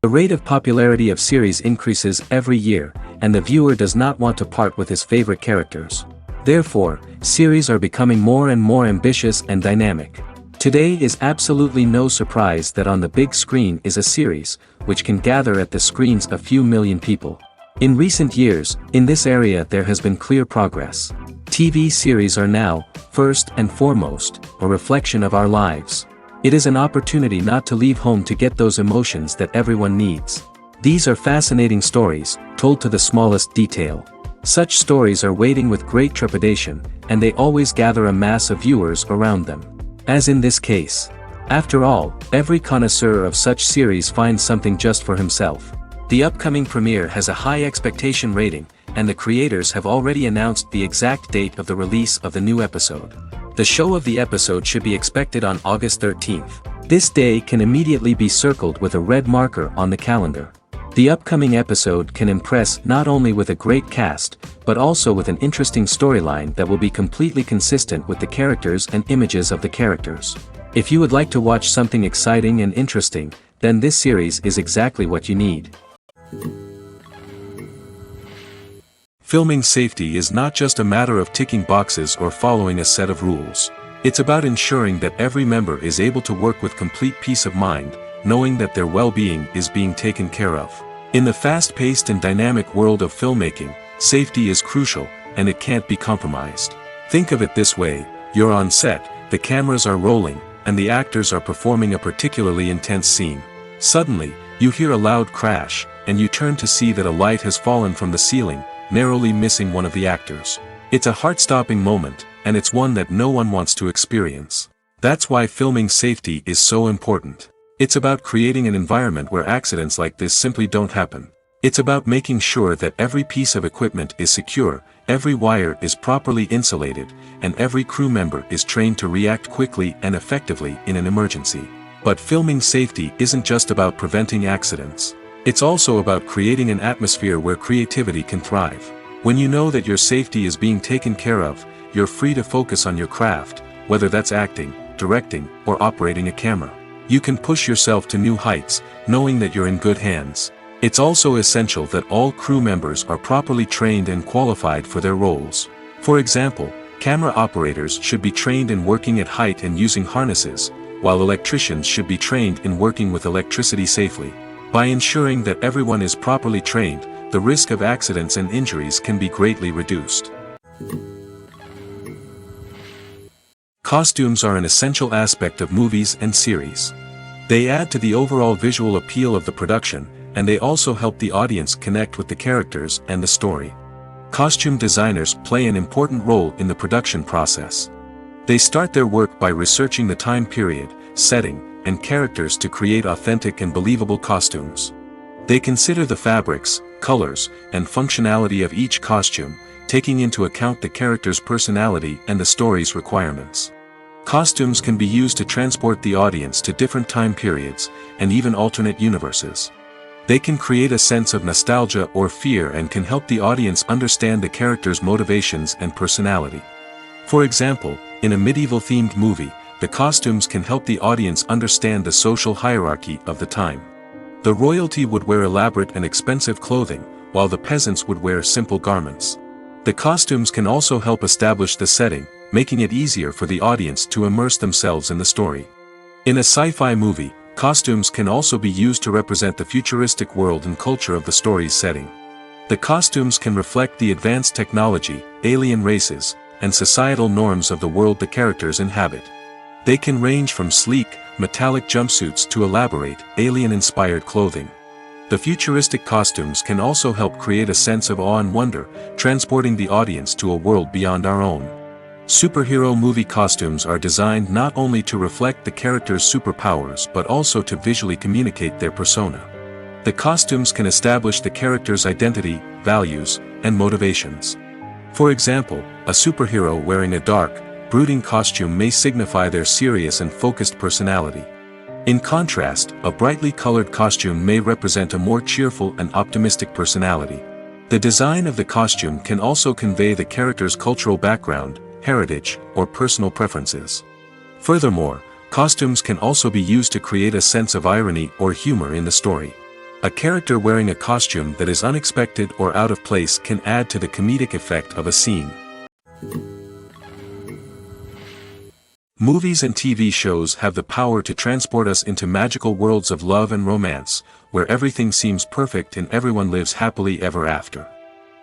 The rate of popularity of series increases every year, and the viewer does not want to part with his favorite characters. Therefore, series are becoming more and more ambitious and dynamic. Today is absolutely no surprise that on the big screen is a series, which can gather at the screens a few million people. In recent years, in this area there has been clear progress. TV series are now, first and foremost, a reflection of our lives. It is an opportunity not to leave home to get those emotions that everyone needs. These are fascinating stories, told to the smallest detail. Such stories are waiting with great trepidation, and they always gather a mass of viewers around them. As in this case. After all, every connoisseur of such series finds something just for himself. The upcoming premiere has a high expectation rating, and the creators have already announced the exact date of the release of the new episode. The show of the episode should be expected on August 13th. This day can immediately be circled with a red marker on the calendar. The upcoming episode can impress not only with a great cast, but also with an interesting storyline that will be completely consistent with the characters and images of the characters. If you would like to watch something exciting and interesting, then this series is exactly what you need. Filming safety is not just a matter of ticking boxes or following a set of rules. It's about ensuring that every member is able to work with complete peace of mind, knowing that their well-being is being taken care of. In the fast-paced and dynamic world of filmmaking, safety is crucial, and it can't be compromised. Think of it this way: you're on set, the cameras are rolling, and the actors are performing a particularly intense scene. Suddenly, you hear a loud crash, and you turn to see that a light has fallen from the ceiling, narrowly missing one of the actors. It's a heart-stopping moment, and it's one that no one wants to experience. That's why filming safety is so important. It's about creating an environment where accidents like this simply don't happen. It's about making sure that every piece of equipment is secure, every wire is properly insulated, and every crew member is trained to react quickly and effectively in an emergency. But filming safety isn't just about preventing accidents. It's also about creating an atmosphere where creativity can thrive. When you know that your safety is being taken care of, you're free to focus on your craft, whether that's acting, directing, or operating a camera. You can push yourself to new heights, knowing that you're in good hands. It's also essential that all crew members are properly trained and qualified for their roles. For example, camera operators should be trained in working at height and using harnesses, while electricians should be trained in working with electricity safely. By ensuring that everyone is properly trained, the risk of accidents and injuries can be greatly reduced. Costumes are an essential aspect of movies and series. They add to the overall visual appeal of the production, and they also help the audience connect with the characters and the story. Costume designers play an important role in the production process. They start their work by researching the time period, setting, and characters to create authentic and believable costumes. They consider the fabrics, colors, and functionality of each costume, taking into account the character's personality and the story's requirements. Costumes can be used to transport the audience to different time periods, and even alternate universes. They can create a sense of nostalgia or fear and can help the audience understand the character's motivations and personality. For example, in a medieval-themed movie, the costumes can help the audience understand the social hierarchy of the time. The royalty would wear elaborate and expensive clothing, while the peasants would wear simple garments. The costumes can also help establish the setting, making it easier for the audience to immerse themselves in the story. In a sci-fi movie, costumes can also be used to represent the futuristic world and culture of the story's setting. The costumes can reflect the advanced technology, alien races, and societal norms of the world the characters inhabit. They can range from sleek, metallic jumpsuits to elaborate, alien-inspired clothing. The futuristic costumes can also help create a sense of awe and wonder, transporting the audience to a world beyond our own. Superhero movie costumes are designed not only to reflect the character's superpowers but also to visually communicate their persona. The costumes can establish the character's identity, values, and motivations. For example, a superhero wearing a dark, brooding costume may signify their serious and focused personality. In contrast, a brightly colored costume may represent a more cheerful and optimistic personality. The design of the costume can also convey the character's cultural background, heritage, or personal preferences. Furthermore, costumes can also be used to create a sense of irony or humor in the story. A character wearing a costume that is unexpected or out of place can add to the comedic effect of a scene. Movies and TV shows have the power to transport us into magical worlds of love and romance, where everything seems perfect and everyone lives happily ever after.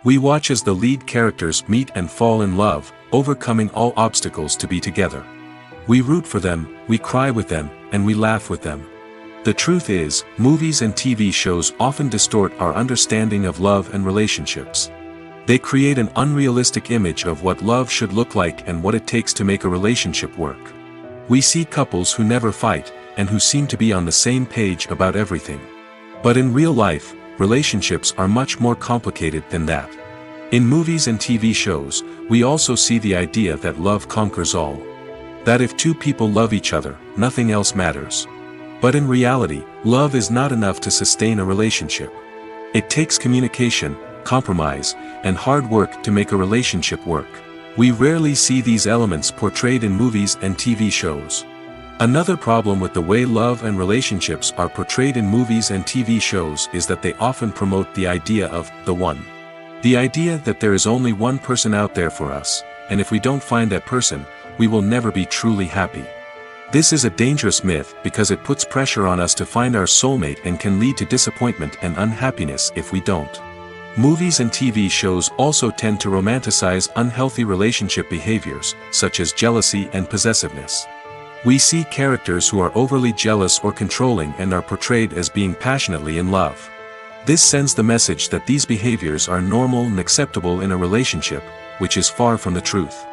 We watch as the lead characters meet and fall in love, overcoming all obstacles to be together. We root for them, we cry with them, and we laugh with them. The truth is, movies and TV shows often distort our understanding of love and relationships. They create an unrealistic image of what love should look like and what it takes to make a relationship work. We see couples who never fight, and who seem to be on the same page about everything. But in real life, relationships are much more complicated than that. In movies and TV shows, we also see the idea that love conquers all. That if two people love each other, nothing else matters. But in reality, love is not enough to sustain a relationship. It takes communication, compromise, and hard work to make a relationship work. We rarely see these elements portrayed in movies and TV shows. Another problem with the way love and relationships are portrayed in movies and TV shows is that they often promote the idea of the one. The idea that there is only one person out there for us, and if we don't find that person, we will never be truly happy. This is a dangerous myth because it puts pressure on us to find our soulmate and can lead to disappointment and unhappiness if we don't. Movies and TV shows also tend to romanticize unhealthy relationship behaviors, such as jealousy and possessiveness. We see characters who are overly jealous or controlling and are portrayed as being passionately in love. This sends the message that these behaviors are normal and acceptable in a relationship, which is far from the truth.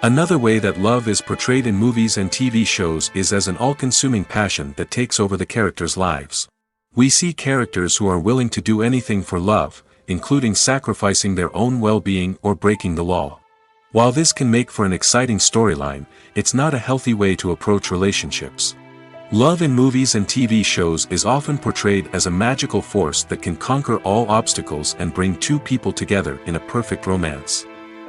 Another way that love is portrayed in movies and TV shows is as an all-consuming passion that takes over the characters' lives. We see characters who are willing to do anything for love, including sacrificing their own well-being or breaking the law. While this can make for an exciting storyline, it's not a healthy way to approach relationships. Love in movies and TV shows is often portrayed as a magical force that can conquer all obstacles and bring two people together in a perfect romance.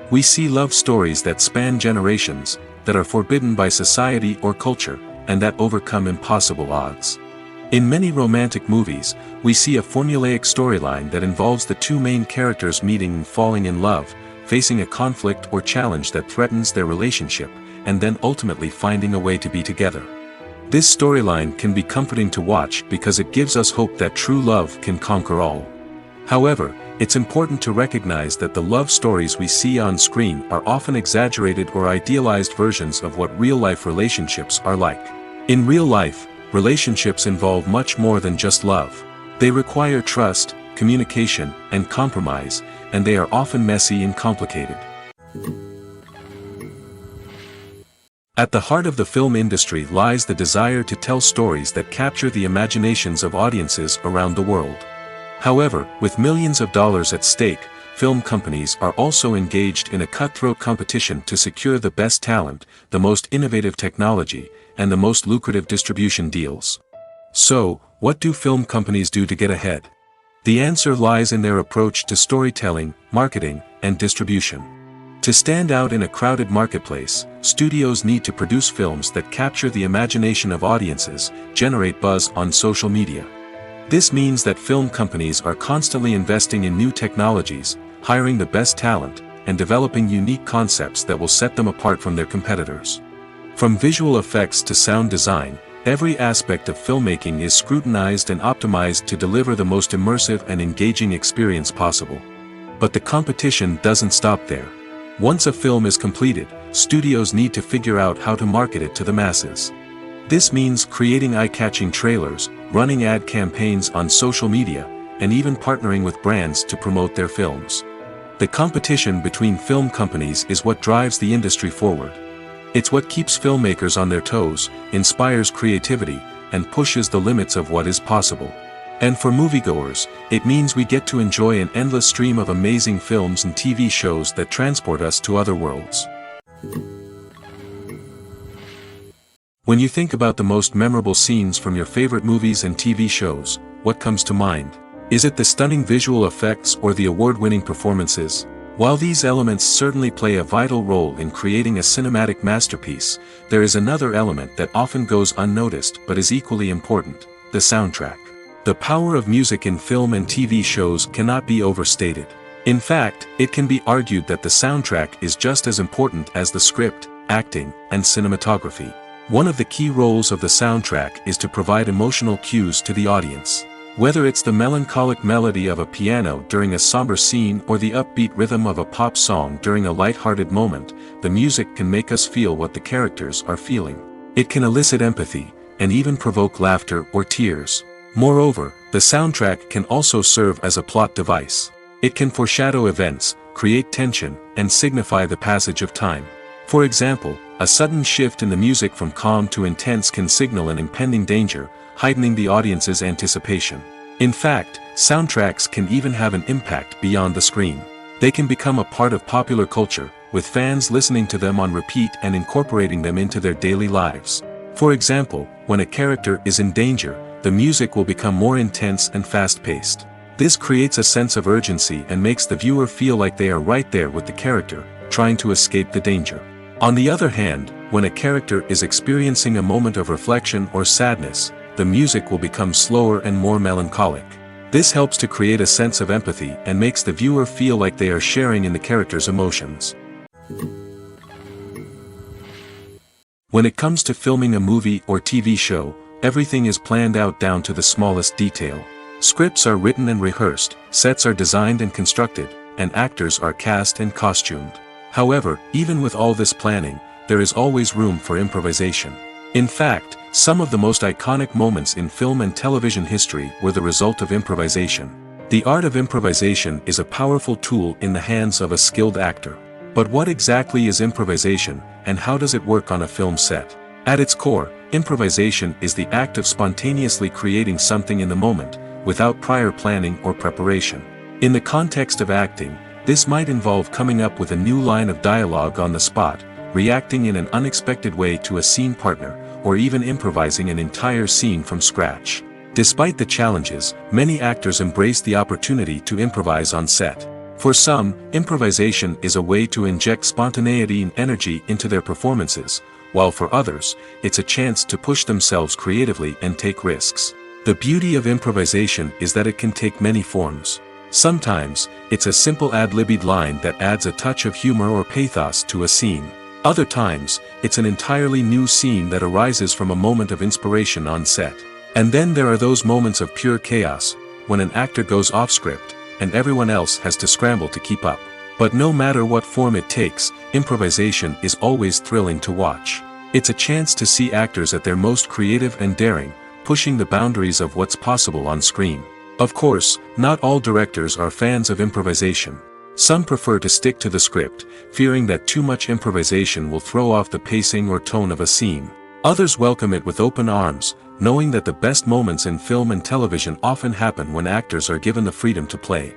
We see love stories that span generations, that are forbidden by society or culture, and that overcome impossible odds. In many romantic movies, we see a formulaic storyline that involves the two main characters meeting and falling in love, facing a conflict or challenge that threatens their relationship, and then ultimately finding a way to be together. This storyline can be comforting to watch because it gives us hope that true love can conquer all. However, it's important to recognize that the love stories we see on screen are often exaggerated or idealized versions of what real-life relationships are like. In real life, relationships involve much more than just love. They require trust, communication, and compromise, and they are often messy and complicated. At the heart of the film industry lies the desire to tell stories that capture the imaginations of audiences around the world. However, with millions of dollars at stake, film companies are also engaged in a cutthroat competition to secure the best talent, the most innovative technology, and the most lucrative distribution deals. So, what do film companies do to get ahead? The answer lies in their approach to storytelling, marketing, and distribution. To stand out in a crowded marketplace, studios need to produce films that capture the imagination of audiences, generate buzz on social media. This means that film companies are constantly investing in new technologies, hiring the best talent, and developing unique concepts that will set them apart from their competitors. From visual effects to sound design, every aspect of filmmaking is scrutinized and optimized to deliver the most immersive and engaging experience possible. But the competition doesn't stop there. Once a film is completed, studios need to figure out how to market it to the masses. This means creating eye-catching trailers, running ad campaigns on social media, and even partnering with brands to promote their films. The competition between film companies is what drives the industry forward. It's what keeps filmmakers on their toes, inspires creativity, and pushes the limits of what is possible. And for moviegoers, it means we get to enjoy an endless stream of amazing films and TV shows that transport us to other worlds. When you think about the most memorable scenes from your favorite movies and TV shows, what comes to mind? Is it the stunning visual effects or the award-winning performances? While these elements certainly play a vital role in creating a cinematic masterpiece, there is another element that often goes unnoticed but is equally important: the soundtrack. The power of music in film and TV shows cannot be overstated. In fact, it can be argued that the soundtrack is just as important as the script, acting, and cinematography. One of the key roles of the soundtrack is to provide emotional cues to the audience. Whether it's the melancholic melody of a piano during a somber scene or the upbeat rhythm of a pop song during a light-hearted moment, the music can make us feel what the characters are feeling. It can elicit empathy, and even provoke laughter or tears. Moreover, the soundtrack can also serve as a plot device. It can foreshadow events, create tension, and signify the passage of time. For example, a sudden shift in the music from calm to intense can signal an impending danger, heightening the audience's anticipation. In fact, soundtracks can even have an impact beyond the screen. They can become a part of popular culture, with fans listening to them on repeat and incorporating them into their daily lives. For example, when a character is in danger, the music will become more intense and fast-paced. This creates a sense of urgency and makes the viewer feel like they are right there with the character, trying to escape the danger. On the other hand, when a character is experiencing a moment of reflection or sadness, the music will become slower and more melancholic. This helps to create a sense of empathy and makes the viewer feel like they are sharing in the character's emotions. When it comes to filming a movie or TV show, everything is planned out down to the smallest detail. Scripts are written and rehearsed, sets are designed and constructed, and actors are cast and costumed. However, even with all this planning, there is always room for improvisation. In fact, some of the most iconic moments in film and television history were the result of improvisation. The art of improvisation is a powerful tool in the hands of a skilled actor. But what exactly is improvisation, and how does it work on a film set? At its core, improvisation is the act of spontaneously creating something in the moment, without prior planning or preparation. In the context of acting, this might involve coming up with a new line of dialogue on the spot, reacting in an unexpected way to a scene partner, or even improvising an entire scene from scratch. Despite the challenges, many actors embrace the opportunity to improvise on set. For some, improvisation is a way to inject spontaneity and energy into their performances, while for others, it's a chance to push themselves creatively and take risks. The beauty of improvisation is that it can take many forms. Sometimes, it's a simple ad-libbed line that adds a touch of humor or pathos to a scene. Other times, it's an entirely new scene that arises from a moment of inspiration on set. And then there are those moments of pure chaos, when an actor goes off script, and everyone else has to scramble to keep up. But no matter what form it takes, improvisation is always thrilling to watch. It's a chance to see actors at their most creative and daring, pushing the boundaries of what's possible on screen. Of course, not all directors are fans of improvisation. Some prefer to stick to the script, fearing that too much improvisation will throw off the pacing or tone of a scene. Others welcome it with open arms, knowing that the best moments in film and television often happen when actors are given the freedom to play.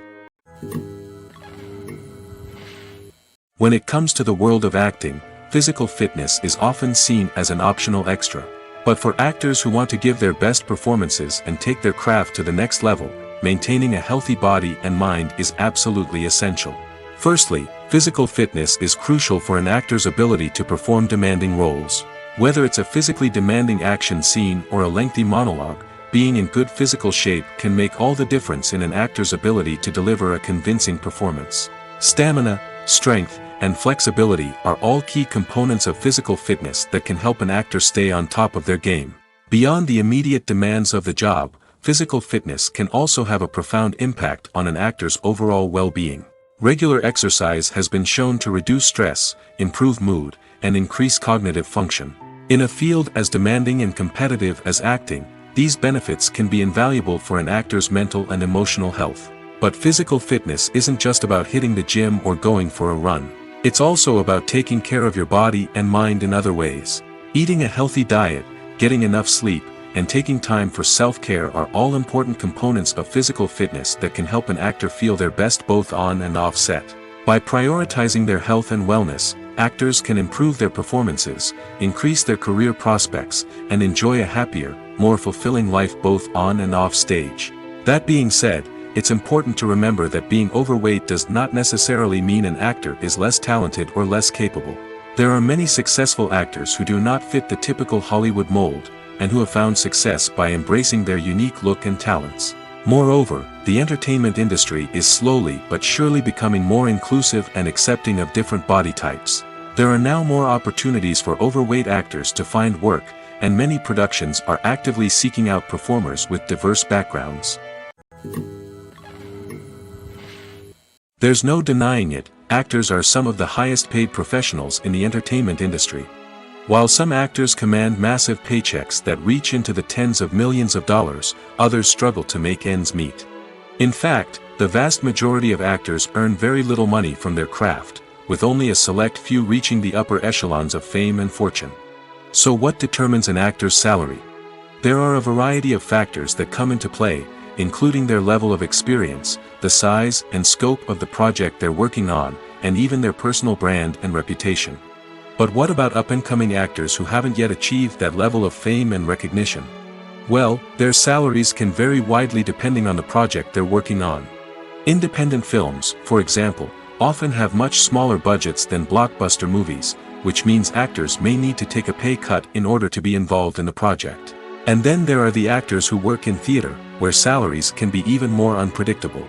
When it comes to the world of acting, physical fitness is often seen as an optional extra. But for actors who want to give their best performances and take their craft to the next level, maintaining a healthy body and mind is absolutely essential. Firstly, physical fitness is crucial for an actor's ability to perform demanding roles. Whether it's a physically demanding action scene or a lengthy monologue, being in good physical shape can make all the difference in an actor's ability to deliver a convincing performance. Stamina, strength, and flexibility are all key components of physical fitness that can help an actor stay on top of their game. Beyond the immediate demands of the job, physical fitness can also have a profound impact on an actor's overall well-being. Regular exercise has been shown to reduce stress, improve mood, and increase cognitive function. In a field as demanding and competitive as acting, these benefits can be invaluable for an actor's mental and emotional health. But physical fitness isn't just about hitting the gym or going for a run. It's also about taking care of your body and mind in other ways. Eating a healthy diet, getting enough sleep, and taking time for self-care are all important components of physical fitness that can help an actor feel their best both on and off set. By prioritizing their health and wellness, actors can improve their performances, increase their career prospects, and enjoy a happier, more fulfilling life both on and off stage. That being said, it's important to remember that being overweight does not necessarily mean an actor is less talented or less capable. There are many successful actors who do not fit the typical Hollywood mold, and who have found success by embracing their unique look and talents. Moreover, the entertainment industry is slowly but surely becoming more inclusive and accepting of different body types. There are now more opportunities for overweight actors to find work, and many productions are actively seeking out performers with diverse backgrounds. There's no denying it, actors are some of the highest paid professionals in the entertainment industry. While some actors command massive paychecks that reach into the tens of millions of dollars, others struggle to make ends meet. In fact, the vast majority of actors earn very little money from their craft, with only a select few reaching the upper echelons of fame and fortune. So what determines an actor's salary? There are a variety of factors that come into play, including their level of experience, the size and scope of the project they're working on, and even their personal brand and reputation. But what about up-and-coming actors who haven't yet achieved that level of fame and recognition? Well, their salaries can vary widely depending on the project they're working on. Independent films, for example, often have much smaller budgets than blockbuster movies, which means actors may need to take a pay cut in order to be involved in the project. And then there are the actors who work in theater, where salaries can be even more unpredictable.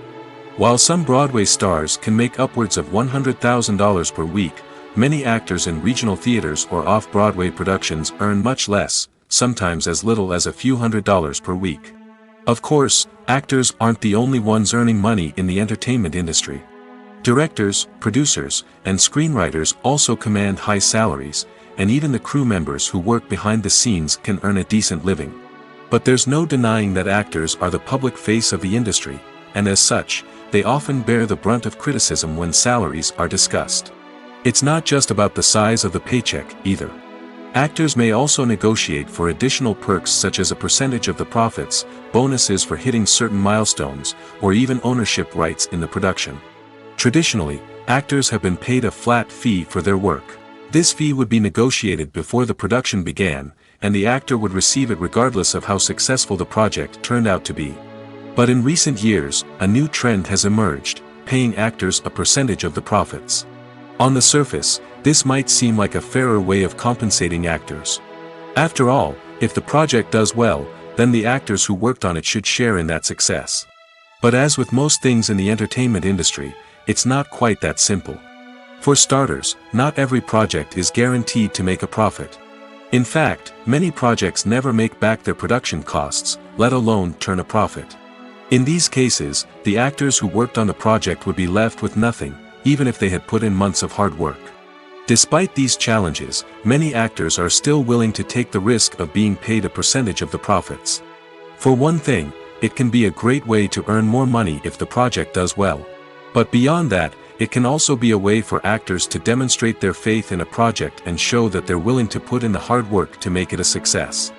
While some Broadway stars can make upwards of $100,000 per week, many actors in regional theaters or off-Broadway productions earn much less, sometimes as little as a few $100s per week. Of course, actors aren't the only ones earning money in the entertainment industry. Directors, producers, and screenwriters also command high salaries, and even the crew members who work behind the scenes can earn a decent living. But there's no denying that actors are the public face of the industry, and as such, they often bear the brunt of criticism when salaries are discussed. It's not just about the size of the paycheck, either. Actors may also negotiate for additional perks such as a percentage of the profits, bonuses for hitting certain milestones, or even ownership rights in the production. Traditionally, actors have been paid a flat fee for their work. This fee would be negotiated before the production began, and the actor would receive it regardless of how successful the project turned out to be. But in recent years, a new trend has emerged, paying actors a percentage of the profits. On the surface, this might seem like a fairer way of compensating actors. After all, if the project does well, then the actors who worked on it should share in that success. But as with most things in the entertainment industry, it's not quite that simple. For starters, not every project is guaranteed to make a profit. In fact, many projects never make back their production costs, let alone turn a profit. In these cases, the actors who worked on the project would be left with nothing, even if they had put in months of hard work. Despite these challenges, many actors are still willing to take the risk of being paid a percentage of the profits. For one thing, it can be a great way to earn more money if the project does well. But beyond that, it can also be a way for actors to demonstrate their faith in a project and show that they're willing to put in the hard work to make it a success.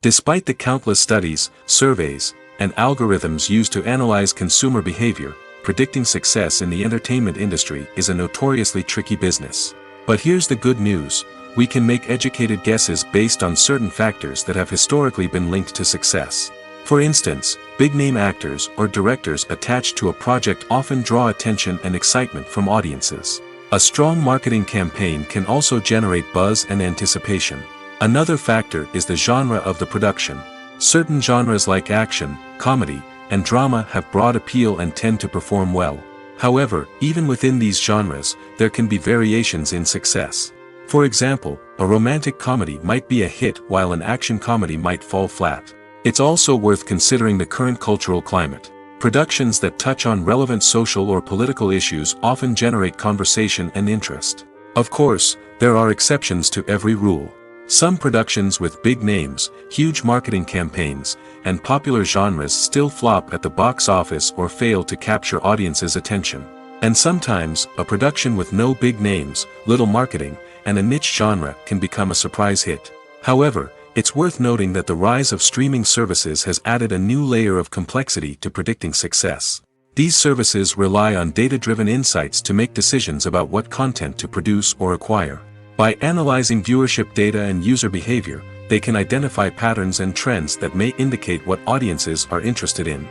Despite the countless studies, surveys, and algorithms used to analyze consumer behavior, predicting success in the entertainment industry is a notoriously tricky business. But here's the good news: we can make educated guesses based on certain factors that have historically been linked to success. For instance, big-name actors or directors attached to a project often draw attention and excitement from audiences. A strong marketing campaign can also generate buzz and anticipation. Another factor is the genre of the production. Certain genres like action, comedy, and drama have broad appeal and tend to perform well. However, even within these genres, there can be variations in success. For example, a romantic comedy might be a hit while an action comedy might fall flat. It's also worth considering the current cultural climate. Productions that touch on relevant social or political issues often generate conversation and interest. Of course, there are exceptions to every rule. Some productions with big names, huge marketing campaigns, and popular genres still flop at the box office or fail to capture audiences' attention. And sometimes, a production with no big names, little marketing, and a niche genre can become a surprise hit. However, it's worth noting that the rise of streaming services has added a new layer of complexity to predicting success. These services rely on data-driven insights to make decisions about what content to produce or acquire. By analyzing viewership data and user behavior, they can identify patterns and trends that may indicate what audiences are interested in.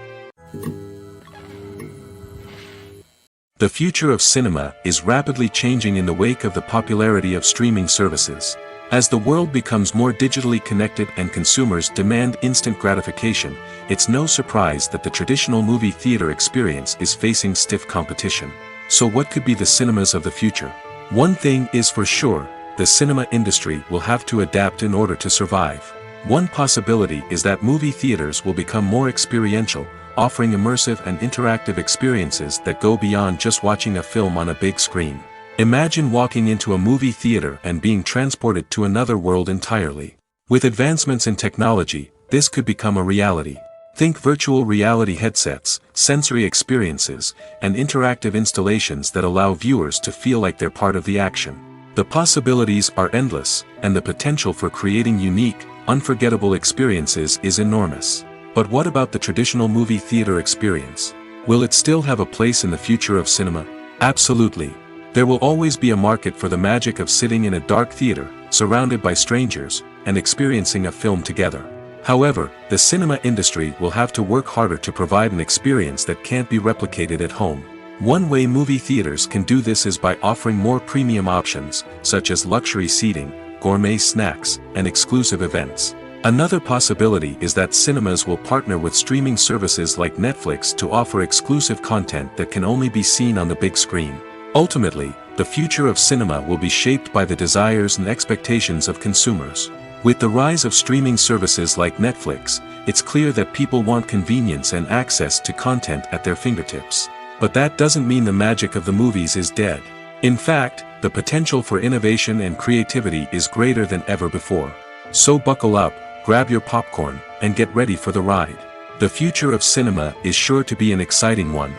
The future of cinema is rapidly changing in the wake of the popularity of streaming services. As the world becomes more digitally connected and consumers demand instant gratification, it's no surprise that the traditional movie theater experience is facing stiff competition. So what could be the cinemas of the future? One thing is for sure, the cinema industry will have to adapt in order to survive. One possibility is that movie theaters will become more experiential, offering immersive and interactive experiences that go beyond just watching a film on a big screen. Imagine walking into a movie theater and being transported to another world entirely. With advancements in technology, this could become a reality. Think virtual reality headsets, sensory experiences, and interactive installations that allow viewers to feel like they're part of the action. The possibilities are endless, and the potential for creating unique, unforgettable experiences is enormous. But what about the traditional movie theater experience? Will it still have a place in the future of cinema? Absolutely. There will always be a market for the magic of sitting in a dark theater, surrounded by strangers, and experiencing a film together. However, the cinema industry will have to work harder to provide an experience that can't be replicated at home. One way movie theaters can do this is by offering more premium options, such as luxury seating, gourmet snacks, and exclusive events. Another possibility is that cinemas will partner with streaming services like Netflix to offer exclusive content that can only be seen on the big screen. Ultimately, the future of cinema will be shaped by the desires and expectations of consumers. With the rise of streaming services like Netflix, it's clear that people want convenience and access to content at their fingertips. But that doesn't mean the magic of the movies is dead. In fact, the potential for innovation and creativity is greater than ever before. So buckle up, grab your popcorn, and get ready for the ride. The future of cinema is sure to be an exciting one.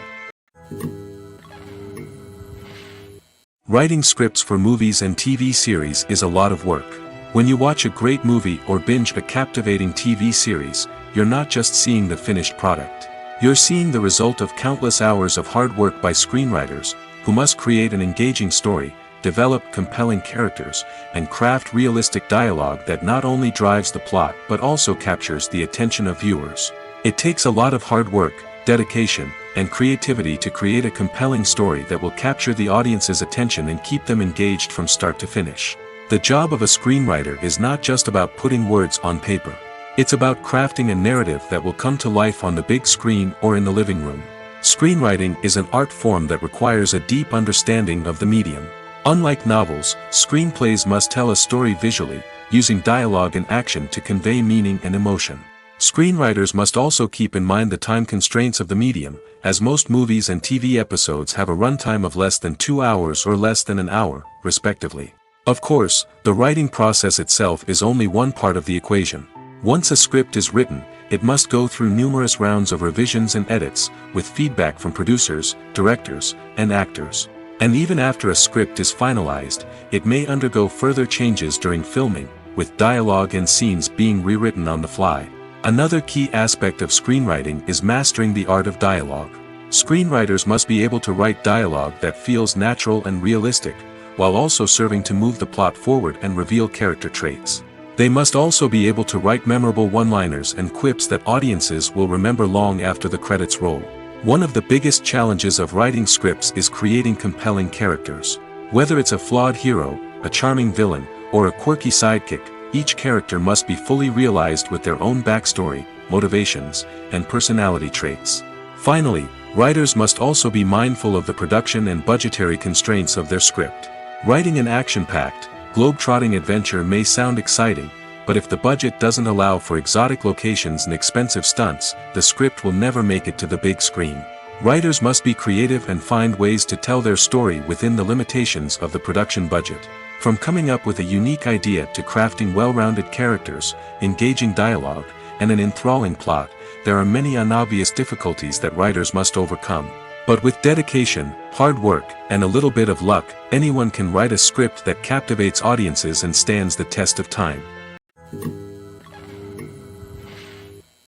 Writing scripts for movies and TV series is a lot of work. When you watch a great movie or binge a captivating TV series, you're not just seeing the finished product. You're seeing the result of countless hours of hard work by screenwriters, who must create an engaging story, develop compelling characters, and craft realistic dialogue that not only drives the plot but also captures the attention of viewers. It takes a lot of hard work, dedication, and creativity to create a compelling story that will capture the audience's attention and keep them engaged from start to finish. The job of a screenwriter is not just about putting words on paper. It's about crafting a narrative that will come to life on the big screen or in the living room. Screenwriting is an art form that requires a deep understanding of the medium. Unlike novels, screenplays must tell a story visually, using dialogue and action to convey meaning and emotion. Screenwriters must also keep in mind the time constraints of the medium, as most movies and TV episodes have a runtime of less than 2 hours or less than an hour, respectively. Of course, the writing process itself is only one part of the equation. Once a script is written, it must go through numerous rounds of revisions and edits, with feedback from producers, directors, and actors. And even after a script is finalized, it may undergo further changes during filming, with dialogue and scenes being rewritten on the fly. Another key aspect of screenwriting is mastering the art of dialogue. Screenwriters must be able to write dialogue that feels natural and realistic, while also serving to move the plot forward and reveal character traits. They must also be able to write memorable one-liners and quips that audiences will remember long after the credits roll. One of the biggest challenges of writing scripts is creating compelling characters. Whether it's a flawed hero, a charming villain, or a quirky sidekick, each character must be fully realized with their own backstory, motivations, and personality traits. Finally, writers must also be mindful of the production and budgetary constraints of their script. Writing an action-packed, globe-trotting adventure may sound exciting, but if the budget doesn't allow for exotic locations and expensive stunts, the script will never make it to the big screen. Writers must be creative and find ways to tell their story within the limitations of the production budget. From coming up with a unique idea to crafting well-rounded characters, engaging dialogue, and an enthralling plot, there are many unobvious difficulties that writers must overcome. But with dedication, hard work, and a little bit of luck, anyone can write a script that captivates audiences and stands the test of time.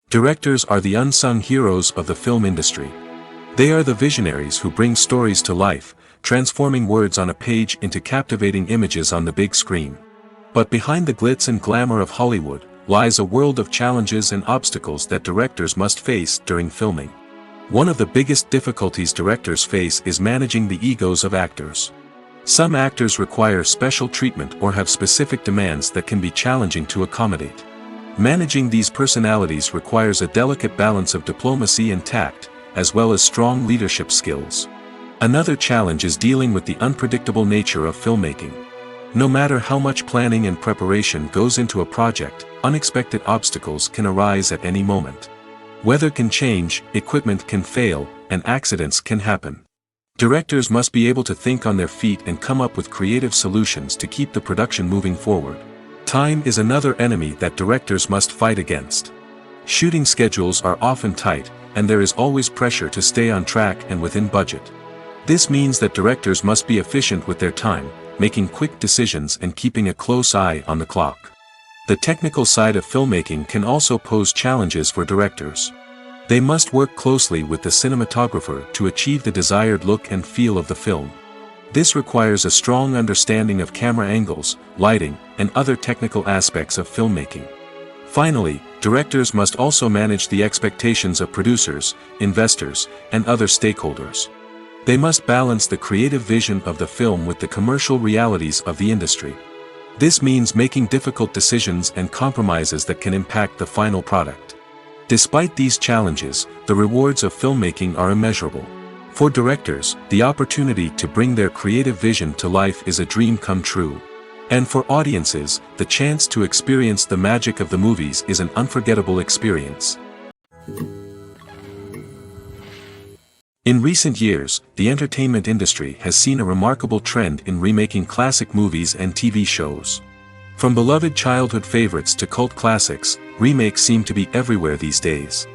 Directors are the unsung heroes of the film industry. They are the visionaries who bring stories to life, transforming words on a page into captivating images on the big screen. But behind the glitz and glamour of Hollywood lies a world of challenges and obstacles that directors must face during filming. One of the biggest difficulties directors face is managing the egos of actors. Some actors require special treatment or have specific demands that can be challenging to accommodate. Managing these personalities requires a delicate balance of diplomacy and tact, as well as strong leadership skills. Another challenge is dealing with the unpredictable nature of filmmaking. No matter how much planning and preparation goes into a project, unexpected obstacles can arise at any moment. Weather can change, equipment can fail, and accidents can happen. Directors must be able to think on their feet and come up with creative solutions to keep the production moving forward. Time is another enemy that directors must fight against. Shooting schedules are often tight, and there is always pressure to stay on track and within budget. This means that directors must be efficient with their time, making quick decisions and keeping a close eye on the clock. The technical side of filmmaking can also pose challenges for directors. They must work closely with the cinematographer to achieve the desired look and feel of the film. This requires a strong understanding of camera angles, lighting, and other technical aspects of filmmaking. Finally, directors must also manage the expectations of producers, investors, and other stakeholders. They must balance the creative vision of the film with the commercial realities of the industry. This means making difficult decisions and compromises that can impact the final product. Despite these challenges, the rewards of filmmaking are immeasurable. For directors, the opportunity to bring their creative vision to life is a dream come true. And for audiences, the chance to experience the magic of the movies is an unforgettable experience. In recent years, the entertainment industry has seen a remarkable trend in remaking classic movies and TV shows. From beloved childhood favorites to cult classics, remakes seem to be everywhere these days.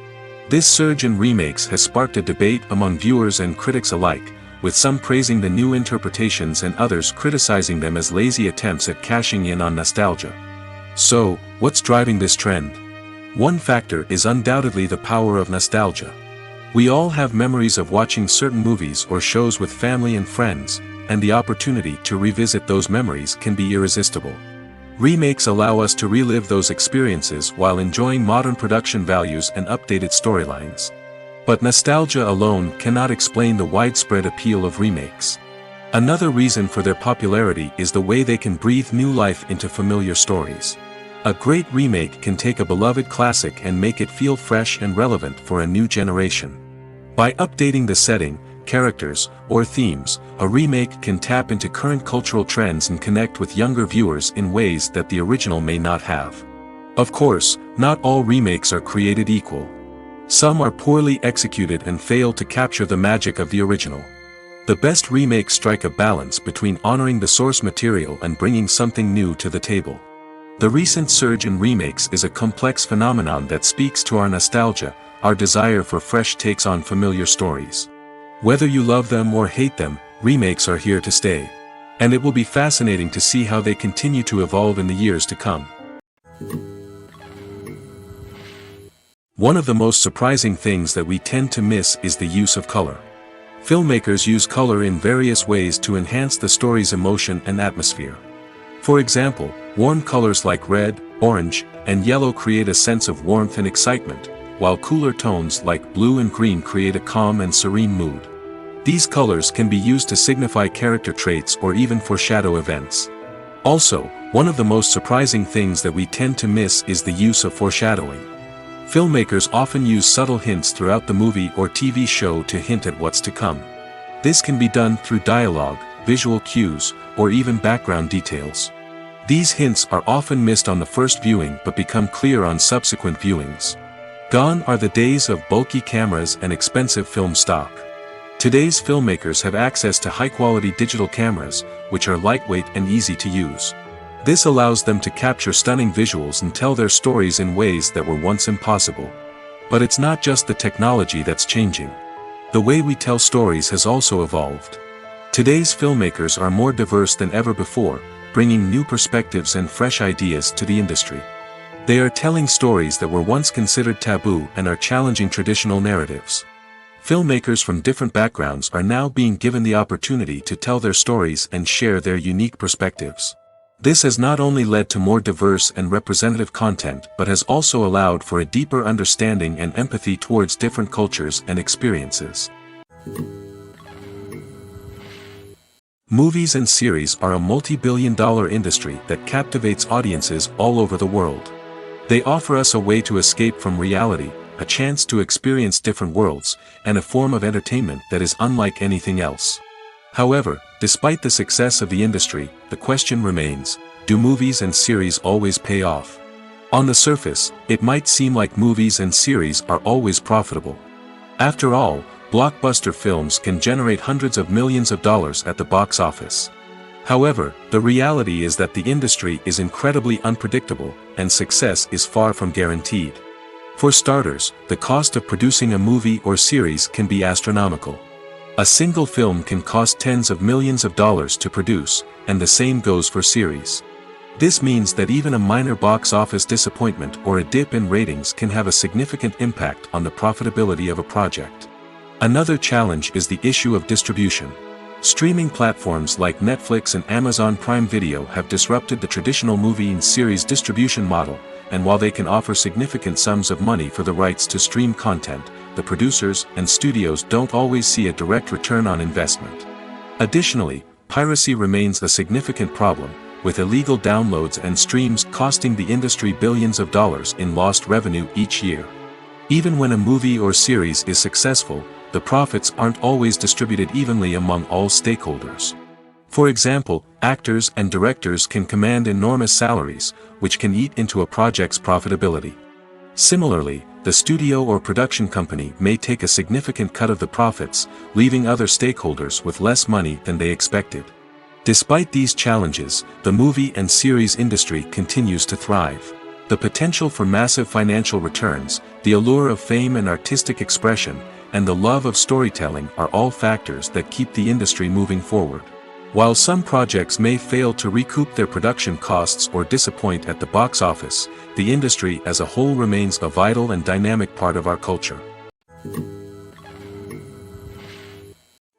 This surge in remakes has sparked a debate among viewers and critics alike, with some praising the new interpretations and others criticizing them as lazy attempts at cashing in on nostalgia. So, what's driving this trend? One factor is undoubtedly the power of nostalgia. We all have memories of watching certain movies or shows with family and friends, and the opportunity to revisit those memories can be irresistible. Remakes allow us to relive those experiences while enjoying modern production values and updated storylines. But nostalgia alone cannot explain the widespread appeal of remakes. Another reason for their popularity is the way they can breathe new life into familiar stories. A great remake can take a beloved classic and make it feel fresh and relevant for a new generation. By updating the setting, characters, or themes, a remake can tap into current cultural trends and connect with younger viewers in ways that the original may not have. Of course, not all remakes are created equal. Some are poorly executed and fail to capture the magic of the original. The best remakes strike a balance between honoring the source material and bringing something new to the table. The recent surge in remakes is a complex phenomenon that speaks to our nostalgia, our desire for fresh takes on familiar stories. Whether you love them or hate them, remakes are here to stay. And it will be fascinating to see how they continue to evolve in the years to come. One of the most surprising things that we tend to miss is the use of color. Filmmakers use color in various ways to enhance the story's emotion and atmosphere. For example, warm colors like red, orange, and yellow create a sense of warmth and excitement, while cooler tones like blue and green create a calm and serene mood. These colors can be used to signify character traits or even foreshadow events. Also, one of the most surprising things that we tend to miss is the use of foreshadowing. Filmmakers often use subtle hints throughout the movie or TV show to hint at what's to come. This can be done through dialogue, visual cues, or even background details. These hints are often missed on the first viewing but become clear on subsequent viewings. Gone are the days of bulky cameras and expensive film stock. Today's filmmakers have access to high-quality digital cameras, which are lightweight and easy to use. This allows them to capture stunning visuals and tell their stories in ways that were once impossible. But it's not just the technology that's changing. The way we tell stories has also evolved. Today's filmmakers are more diverse than ever before, bringing new perspectives and fresh ideas to the industry. They are telling stories that were once considered taboo and are challenging traditional narratives. Filmmakers from different backgrounds are now being given the opportunity to tell their stories and share their unique perspectives. This has not only led to more diverse and representative content but has also allowed for a deeper understanding and empathy towards different cultures and experiences. Movies and series are a multi-billion-dollar industry that captivates audiences all over the world. They offer us a way to escape from reality, a chance to experience different worlds, and a form of entertainment that is unlike anything else. However, despite the success of the industry, the question remains, do movies and series always pay off? On the surface, it might seem like movies and series are always profitable. After all, blockbuster films can generate hundreds of millions of dollars at the box office. However, the reality is that the industry is incredibly unpredictable, and success is far from guaranteed. For starters, the cost of producing a movie or series can be astronomical. A single film can cost tens of millions of dollars to produce, and the same goes for series. This means that even a minor box office disappointment or a dip in ratings can have a significant impact on the profitability of a project. Another challenge is the issue of distribution. Streaming platforms like Netflix and Amazon Prime Video have disrupted the traditional movie and series distribution model, and while they can offer significant sums of money for the rights to stream content, the producers and studios don't always see a direct return on investment. Additionally, piracy remains a significant problem, with illegal downloads and streams costing the industry billions of dollars in lost revenue each year. Even when a movie or series is successful, the profits aren't always distributed evenly among all stakeholders. For example, actors and directors can command enormous salaries, which can eat into a project's profitability. Similarly, the studio or production company may take a significant cut of the profits, leaving other stakeholders with less money than they expected. Despite these challenges, the movie and series industry continues to thrive. The potential for massive financial returns, the allure of fame and artistic expression, and the love of storytelling are all factors that keep the industry moving forward. While some projects may fail to recoup their production costs or disappoint at the box office, the industry as a whole remains a vital and dynamic part of our culture.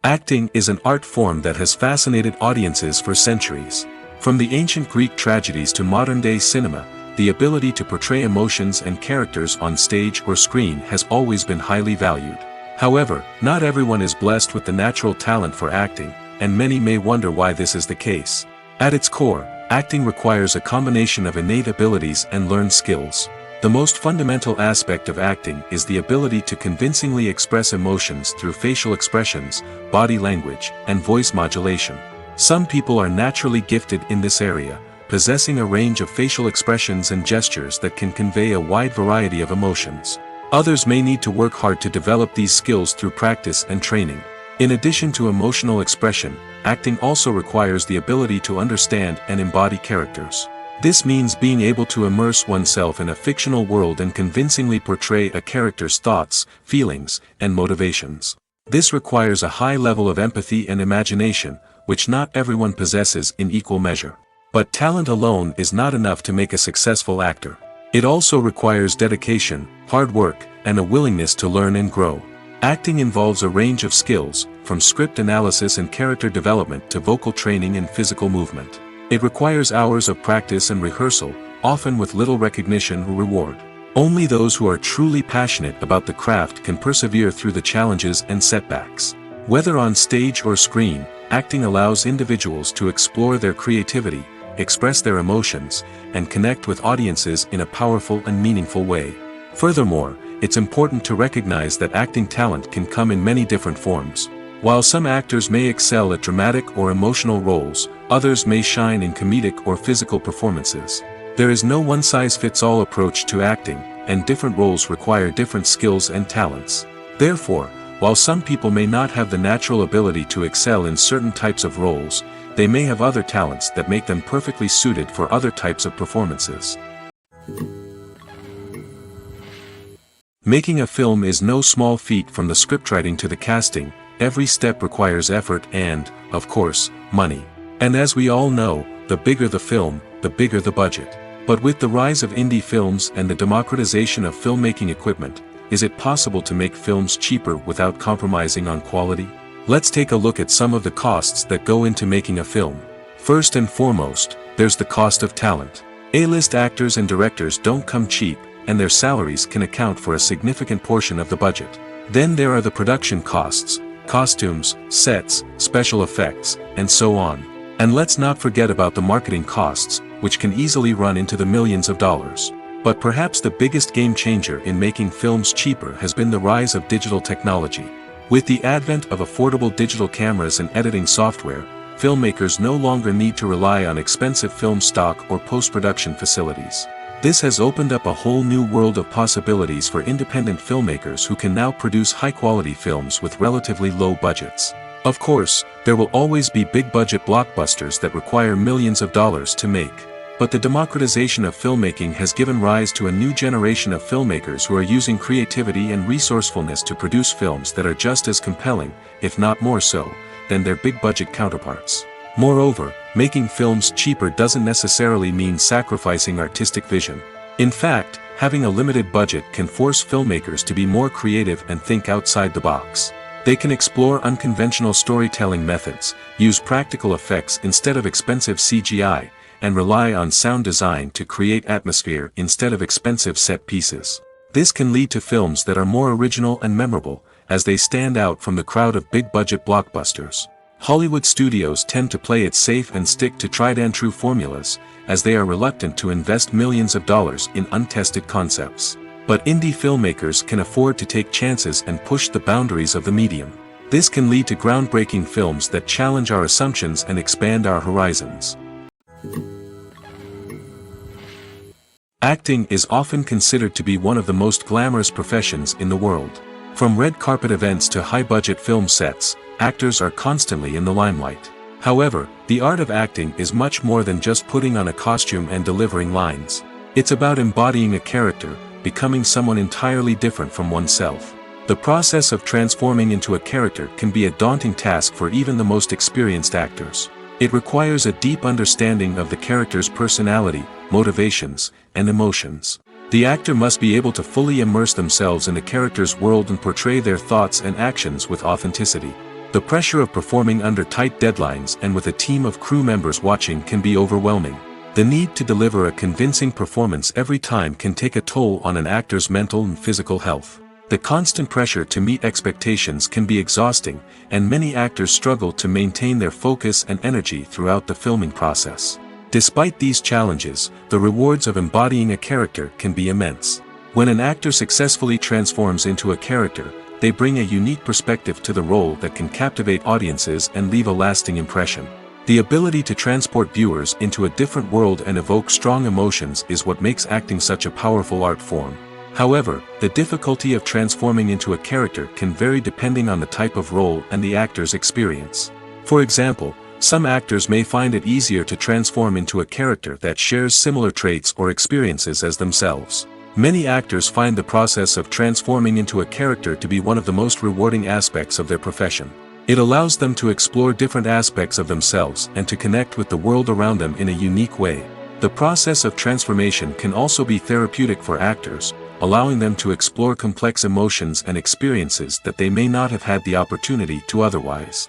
Acting is an art form that has fascinated audiences for centuries. From the ancient Greek tragedies to modern-day cinema, the ability to portray emotions and characters on stage or screen has always been highly valued. However, not everyone is blessed with the natural talent for acting, and many may wonder why this is the case. At its core, acting requires a combination of innate abilities and learned skills. The most fundamental aspect of acting is the ability to convincingly express emotions through facial expressions, body language, and voice modulation. Some people are naturally gifted in this area, possessing a range of facial expressions and gestures that can convey a wide variety of emotions. Others may need to work hard to develop these skills through practice and training. In addition to emotional expression, acting also requires the ability to understand and embody characters. This means being able to immerse oneself in a fictional world and convincingly portray a character's thoughts, feelings, and motivations. This requires a high level of empathy and imagination, which not everyone possesses in equal measure. But talent alone is not enough to make a successful actor. It also requires dedication, hard work, and a willingness to learn and grow. Acting involves a range of skills, from script analysis and character development to vocal training and physical movement. It requires hours of practice and rehearsal, often with little recognition or reward. Only those who are truly passionate about the craft can persevere through the challenges and setbacks. Whether on stage or screen, acting allows individuals to explore their creativity, express their emotions, and connect with audiences in a powerful and meaningful way. Furthermore, it's important to recognize that acting talent can come in many different forms. While some actors may excel at dramatic or emotional roles, others may shine in comedic or physical performances. There is no one-size-fits-all approach to acting, and different roles require different skills and talents. Therefore, while some people may not have the natural ability to excel in certain types of roles, they may have other talents that make them perfectly suited for other types of performances. Making a film is no small feat. From the scriptwriting to the casting, every step requires effort and, of course, money. And as we all know, the bigger the film, the bigger the budget. But with the rise of indie films and the democratization of filmmaking equipment, is it possible to make films cheaper without compromising on quality? Let's take a look at some of the costs that go into making a film. First and foremost, there's the cost of talent. A-list actors and directors don't come cheap, and their salaries can account for a significant portion of the budget. Then there are the production costs, costumes, sets, special effects, and so on. And let's not forget about the marketing costs, which can easily run into the millions of dollars. But perhaps the biggest game changer in making films cheaper has been the rise of digital technology. With the advent of affordable digital cameras and editing software, filmmakers no longer need to rely on expensive film stock or post-production facilities. This has opened up a whole new world of possibilities for independent filmmakers who can now produce high-quality films with relatively low budgets. Of course, there will always be big-budget blockbusters that require millions of dollars to make. But the democratization of filmmaking has given rise to a new generation of filmmakers who are using creativity and resourcefulness to produce films that are just as compelling, if not more so, than their big-budget counterparts. Moreover, making films cheaper doesn't necessarily mean sacrificing artistic vision. In fact, having a limited budget can force filmmakers to be more creative and think outside the box. They can explore unconventional storytelling methods, use practical effects instead of expensive CGI, and rely on sound design to create atmosphere instead of expensive set pieces. This can lead to films that are more original and memorable, as they stand out from the crowd of big-budget blockbusters. Hollywood studios tend to play it safe and stick to tried-and-true formulas, as they are reluctant to invest millions of dollars in untested concepts. But indie filmmakers can afford to take chances and push the boundaries of the medium. This can lead to groundbreaking films that challenge our assumptions and expand our horizons. Acting is often considered to be one of the most glamorous professions in the world. From red carpet events to high-budget film sets, actors are constantly in the limelight. However, the art of acting is much more than just putting on a costume and delivering lines. It's about embodying a character, becoming someone entirely different from oneself. The process of transforming into a character can be a daunting task for even the most experienced actors. It requires a deep understanding of the character's personality, motivations, and emotions. The actor must be able to fully immerse themselves in the character's world and portray their thoughts and actions with authenticity. The pressure of performing under tight deadlines and with a team of crew members watching can be overwhelming. The need to deliver a convincing performance every time can take a toll on an actor's mental and physical health. The constant pressure to meet expectations can be exhausting, and many actors struggle to maintain their focus and energy throughout the filming process. Despite these challenges, the rewards of embodying a character can be immense. When an actor successfully transforms into a character, they bring a unique perspective to the role that can captivate audiences and leave a lasting impression. The ability to transport viewers into a different world and evoke strong emotions is what makes acting such a powerful art form. However, the difficulty of transforming into a character can vary depending on the type of role and the actor's experience. For example, some actors may find it easier to transform into a character that shares similar traits or experiences as themselves. Many actors find the process of transforming into a character to be one of the most rewarding aspects of their profession. It allows them to explore different aspects of themselves and to connect with the world around them in a unique way. The process of transformation can also be therapeutic for actors, allowing them to explore complex emotions and experiences that they may not have had the opportunity to otherwise.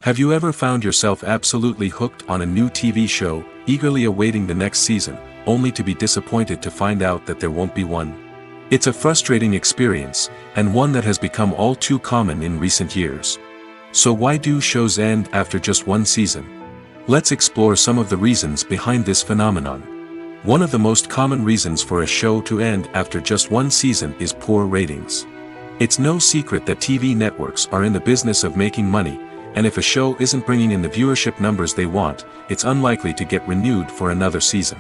Have you ever found yourself absolutely hooked on a new TV show, eagerly awaiting the next season, only to be disappointed to find out that there won't be one? It's a frustrating experience, and one that has become all too common in recent years. So why do shows end after just one season? Let's explore some of the reasons behind this phenomenon. One of the most common reasons for a show to end after just one season is poor ratings. It's no secret that TV networks are in the business of making money, and if a show isn't bringing in the viewership numbers they want, it's unlikely to get renewed for another season.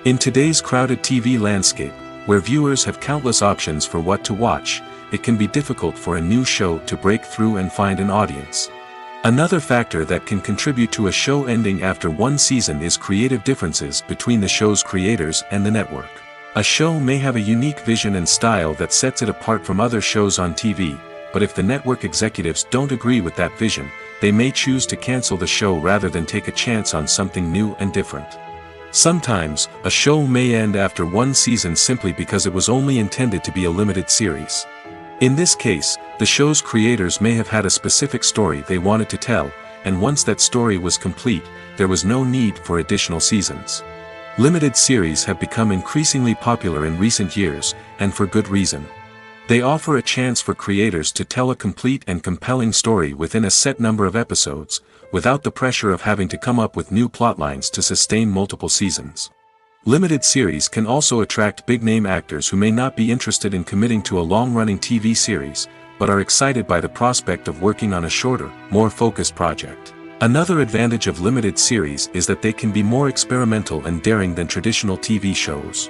In today's crowded TV landscape, where viewers have countless options for what to watch, it can be difficult for a new show to break through and find an audience. Another factor that can contribute to a show ending after one season is creative differences between the show's creators and the network. A show may have a unique vision and style that sets it apart from other shows on TV, but if the network executives don't agree with that vision, they may choose to cancel the show rather than take a chance on something new and different. Sometimes, a show may end after one season simply because it was only intended to be a limited series. In this case, the show's creators may have had a specific story they wanted to tell, and once that story was complete, there was no need for additional seasons. Limited series have become increasingly popular in recent years, and for good reason. They offer a chance for creators to tell a complete and compelling story within a set number of episodes, without the pressure of having to come up with new plotlines to sustain multiple seasons. Limited series can also attract big-name actors who may not be interested in committing to a long-running TV series, but are excited by the prospect of working on a shorter, more focused project. Another advantage of limited series is that they can be more experimental and daring than traditional TV shows.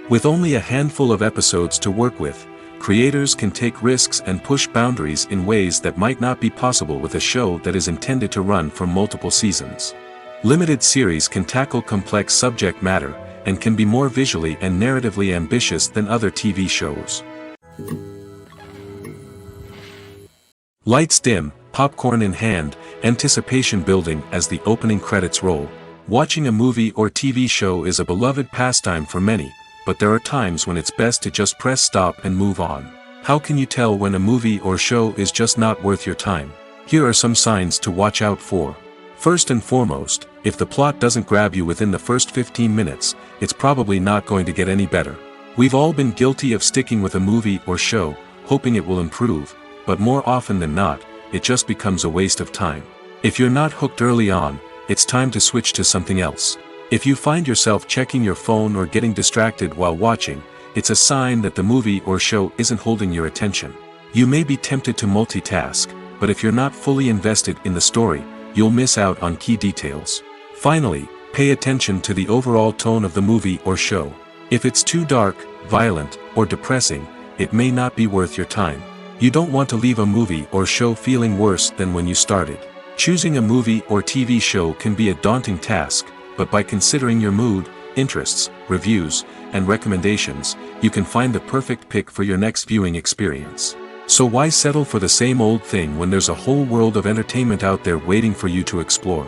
With only a handful of episodes to work with, creators can take risks and push boundaries in ways that might not be possible with a show that is intended to run for multiple seasons. Limited series can tackle complex subject matter, and can be more visually and narratively ambitious than other TV shows. Lights dim, popcorn in hand, anticipation building as the opening credits roll. Watching a movie or TV show is a beloved pastime for many, but there are times when it's best to just press stop and move on. How can you tell when a movie or show is just not worth your time? Here are some signs to watch out for. First and foremost, if the plot doesn't grab you within the first 15 minutes, it's probably not going to get any better. We've all been guilty of sticking with a movie or show, hoping it will improve, but more often than not, it just becomes a waste of time. If you're not hooked early on, it's time to switch to something else. If you find yourself checking your phone or getting distracted while watching, it's a sign that the movie or show isn't holding your attention. You may be tempted to multitask, but if you're not fully invested in the story, you'll miss out on key details. Finally, pay attention to the overall tone of the movie or show. If it's too dark, violent, or depressing, it may not be worth your time. You don't want to leave a movie or show feeling worse than when you started. Choosing a movie or TV show can be a daunting task, but by considering your mood, interests, reviews, and recommendations, you can find the perfect pick for your next viewing experience. So why settle for the same old thing when there's a whole world of entertainment out there waiting for you to explore?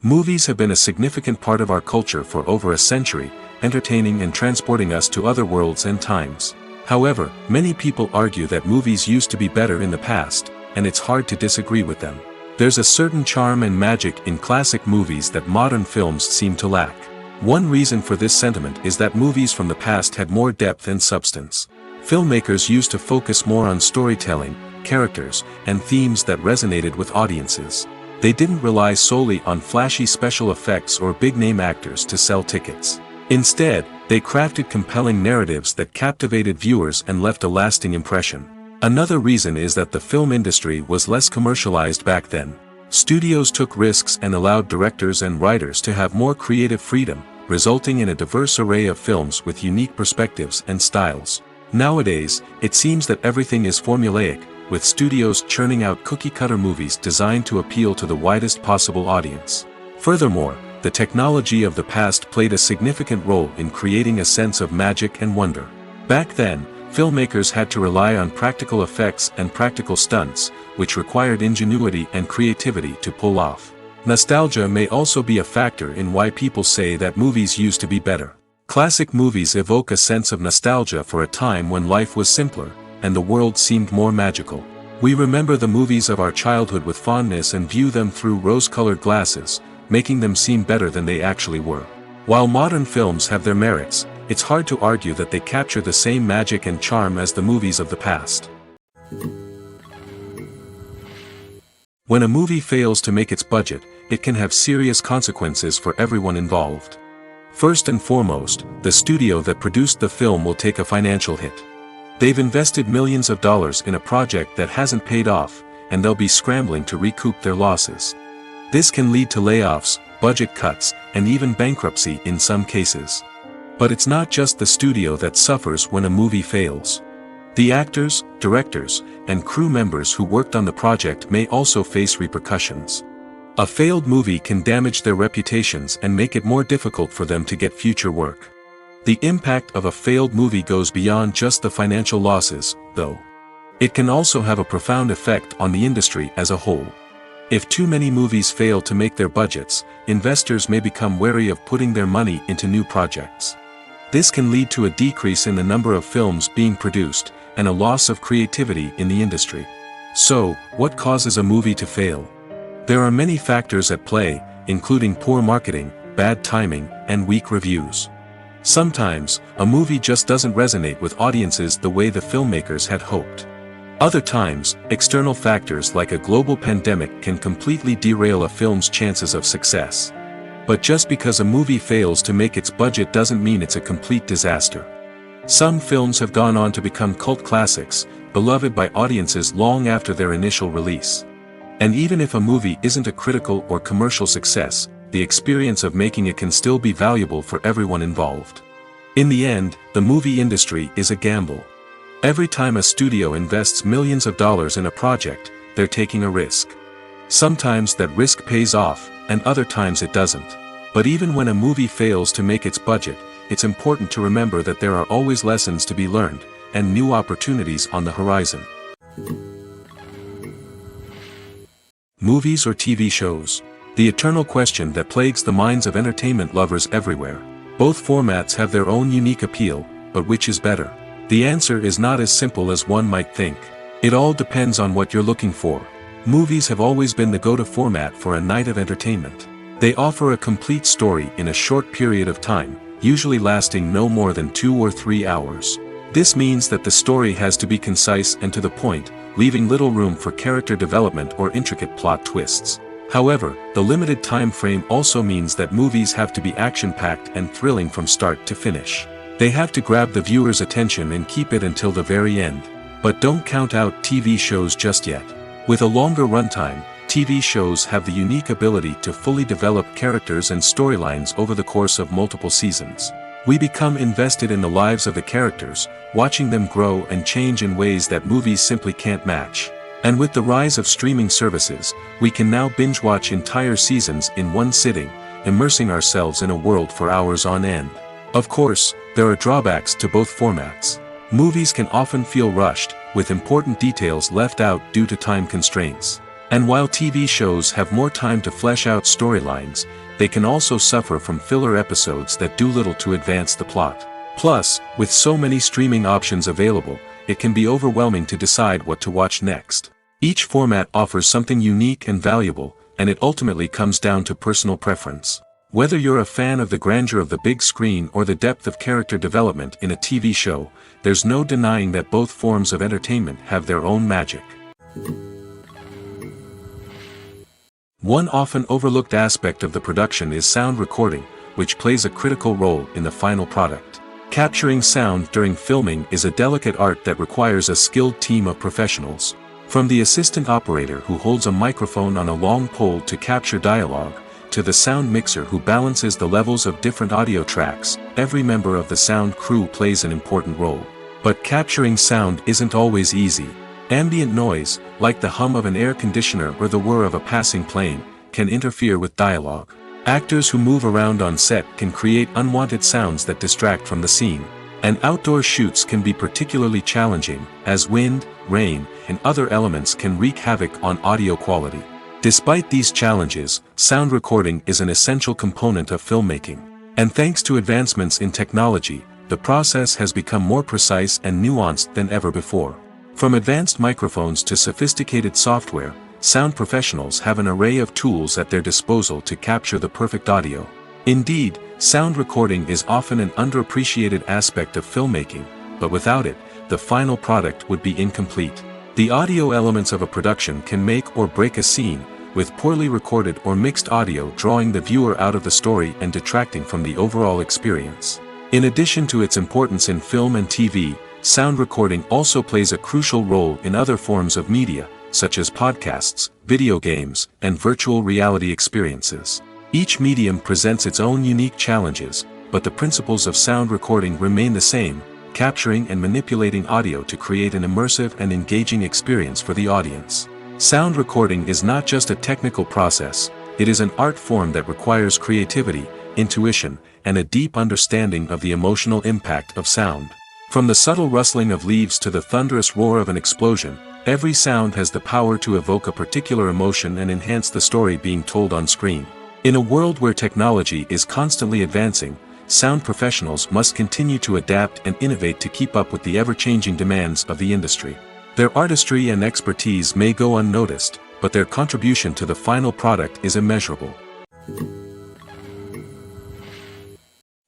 Movies have been a significant part of our culture for over a century, entertaining and transporting us to other worlds and times. However, many people argue that movies used to be better in the past, and it's hard to disagree with them. There's a certain charm and magic in classic movies that modern films seem to lack. One reason for this sentiment is that movies from the past had more depth and substance. Filmmakers used to focus more on storytelling, characters, and themes that resonated with audiences. They didn't rely solely on flashy special effects or big-name actors to sell tickets. Instead, they crafted compelling narratives that captivated viewers and left a lasting impression. Another reason is that the film industry was less commercialized back then. Studios took risks and allowed directors and writers to have more creative freedom, resulting in a diverse array of films with unique perspectives and styles. Nowadays, it seems that everything is formulaic, with studios churning out cookie-cutter movies designed to appeal to the widest possible audience. Furthermore, the technology of the past played a significant role in creating a sense of magic and wonder. Back then, filmmakers had to rely on practical effects and practical stunts, which required ingenuity and creativity to pull off. Nostalgia may also be a factor in why people say that movies used to be better. Classic movies evoke a sense of nostalgia for a time when life was simpler, and the world seemed more magical. We remember the movies of our childhood with fondness and view them through rose-colored glasses, making them seem better than they actually were. While modern films have their merits, it's hard to argue that they capture the same magic and charm as the movies of the past. When a movie fails to make its budget, it can have serious consequences for everyone involved. First and foremost, the studio that produced the film will take a financial hit. They've invested millions of dollars in a project that hasn't paid off, and they'll be scrambling to recoup their losses. This can lead to layoffs, budget cuts, and even bankruptcy in some cases. But it's not just the studio that suffers when a movie fails. The actors, directors, and crew members who worked on the project may also face repercussions. A failed movie can damage their reputations and make it more difficult for them to get future work. The impact of a failed movie goes beyond just the financial losses, though. It can also have a profound effect on the industry as a whole. If too many movies fail to make their budgets, investors may become wary of putting their money into new projects. This can lead to a decrease in the number of films being produced, and a loss of creativity in the industry. So, what causes a movie to fail? There are many factors at play, including poor marketing, bad timing, and weak reviews. Sometimes, a movie just doesn't resonate with audiences the way the filmmakers had hoped. Other times, external factors like a global pandemic can completely derail a film's chances of success. But just because a movie fails to make its budget doesn't mean it's a complete disaster. Some films have gone on to become cult classics, beloved by audiences long after their initial release. And even if a movie isn't a critical or commercial success, the experience of making it can still be valuable for everyone involved. In the end, the movie industry is a gamble. Every time a studio invests millions of dollars in a project, they're taking a risk. Sometimes that risk pays off, and other times it doesn't. But even when a movie fails to make its budget, it's important to remember that there are always lessons to be learned, and new opportunities on the horizon. Movies or TV shows? The eternal question that plagues the minds of entertainment lovers everywhere. Both formats have their own unique appeal, but which is better? The answer is not as simple as one might think. It all depends on what you're looking for. Movies have always been the go-to format for a night of entertainment. They offer a complete story in a short period of time, usually lasting no more than 2 or 3 hours. This means that the story has to be concise and to the point, leaving little room for character development or intricate plot twists. However, the limited time frame also means that movies have to be action-packed and thrilling from start to finish. They have to grab the viewer's attention and keep it until the very end. But don't count out TV shows just yet. With a longer runtime, TV shows have the unique ability to fully develop characters and storylines over the course of multiple seasons. We become invested in the lives of the characters, watching them grow and change in ways that movies simply can't match. And with the rise of streaming services, we can now binge-watch entire seasons in one sitting, immersing ourselves in a world for hours on end. Of course, there are drawbacks to both formats. Movies can often feel rushed, with important details left out due to time constraints. And while TV shows have more time to flesh out storylines, they can also suffer from filler episodes that do little to advance the plot. Plus, with so many streaming options available, it can be overwhelming to decide what to watch next. Each format offers something unique and valuable, and it ultimately comes down to personal preference. Whether you're a fan of the grandeur of the big screen or the depth of character development in a TV show, there's no denying that both forms of entertainment have their own magic. One often overlooked aspect of the production is sound recording, which plays a critical role in the final product. Capturing sound during filming is a delicate art that requires a skilled team of professionals. From the assistant operator who holds a microphone on a long pole to capture dialogue, to the sound mixer who balances the levels of different audio tracks, every member of the sound crew plays an important role. But capturing sound isn't always easy. Ambient noise, like the hum of an air conditioner or the whir of a passing plane, can interfere with dialogue. Actors who move around on set can create unwanted sounds that distract from the scene. And outdoor shoots can be particularly challenging, as wind, rain, and other elements can wreak havoc on audio quality. Despite these challenges, sound recording is an essential component of filmmaking. And thanks to advancements in technology, the process has become more precise and nuanced than ever before. From advanced microphones to sophisticated software, sound professionals have an array of tools at their disposal to capture the perfect audio. Indeed, sound recording is often an underappreciated aspect of filmmaking, but without it, the final product would be incomplete. The audio elements of a production can make or break a scene, with poorly recorded or mixed audio drawing the viewer out of the story and detracting from the overall experience. In addition to its importance in film and TV, sound recording also plays a crucial role in other forms of media, such as podcasts, video games, and virtual reality experiences. Each medium presents its own unique challenges, but the principles of sound recording remain the same, capturing and manipulating audio to create an immersive and engaging experience for the audience. Sound recording is not just a technical process, it is an art form that requires creativity, intuition, and a deep understanding of the emotional impact of sound. From the subtle rustling of leaves to the thunderous roar of an explosion, every sound has the power to evoke a particular emotion and enhance the story being told on screen. In a world where technology is constantly advancing, sound professionals must continue to adapt and innovate to keep up with the ever-changing demands of the industry. Their artistry and expertise may go unnoticed, but their contribution to the final product is immeasurable.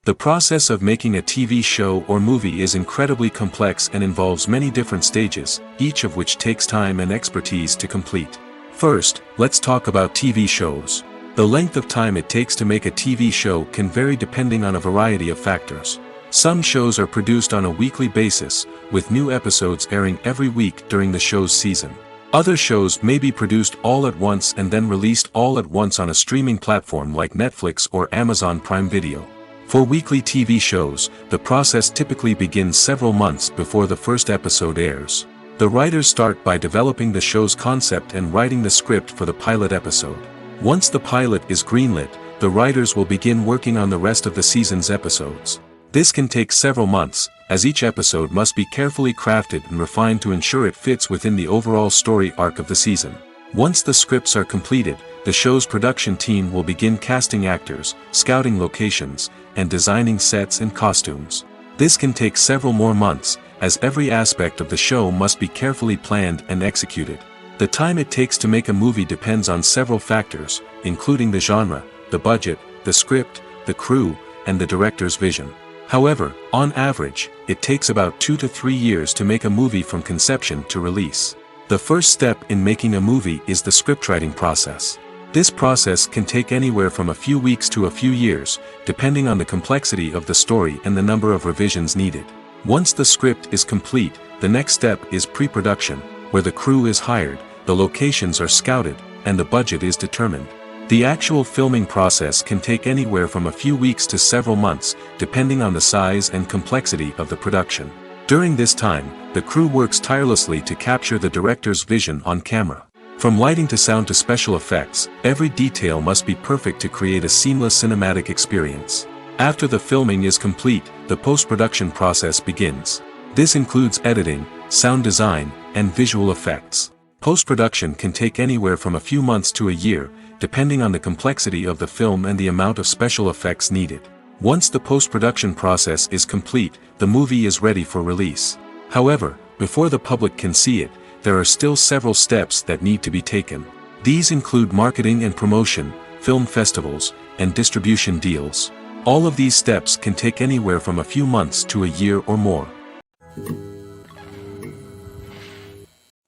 The process of making a TV show or movie is incredibly complex and involves many different stages, each of which takes time and expertise to complete. First, let's talk about TV shows. The length of time it takes to make a TV show can vary depending on a variety of factors. Some shows are produced on a weekly basis, with new episodes airing every week during the show's season. Other shows may be produced all at once and then released all at once on a streaming platform like Netflix or Amazon Prime Video. For weekly TV shows, the process typically begins several months before the first episode airs. The writers start by developing the show's concept and writing the script for the pilot episode. Once the pilot is greenlit, the writers will begin working on the rest of the season's episodes. This can take several months, as each episode must be carefully crafted and refined to ensure it fits within the overall story arc of the season. Once the scripts are completed, the show's production team will begin casting actors, scouting locations, and designing sets and costumes. This can take several more months, as every aspect of the show must be carefully planned and executed. The time it takes to make a movie depends on several factors, including the genre, the budget, the script, the crew, and the director's vision. However, on average, it takes about 2 to 3 years to make a movie from conception to release. The first step in making a movie is the scriptwriting process. This process can take anywhere from a few weeks to a few years, depending on the complexity of the story and the number of revisions needed. Once the script is complete, the next step is pre-production, where the crew is hired, the locations are scouted, and the budget is determined. The actual filming process can take anywhere from a few weeks to several months, depending on the size and complexity of the production. During this time, the crew works tirelessly to capture the director's vision on camera. From lighting to sound to special effects, every detail must be perfect to create a seamless cinematic experience. After the filming is complete, the post-production process begins. This includes editing, sound design, and visual effects. Post-production can take anywhere from a few months to a year, depending on the complexity of the film and the amount of special effects needed. Once the post-production process is complete, the movie is ready for release. However, before the public can see it, there are still several steps that need to be taken. These include marketing and promotion, film festivals, and distribution deals. All of these steps can take anywhere from a few months to a year or more.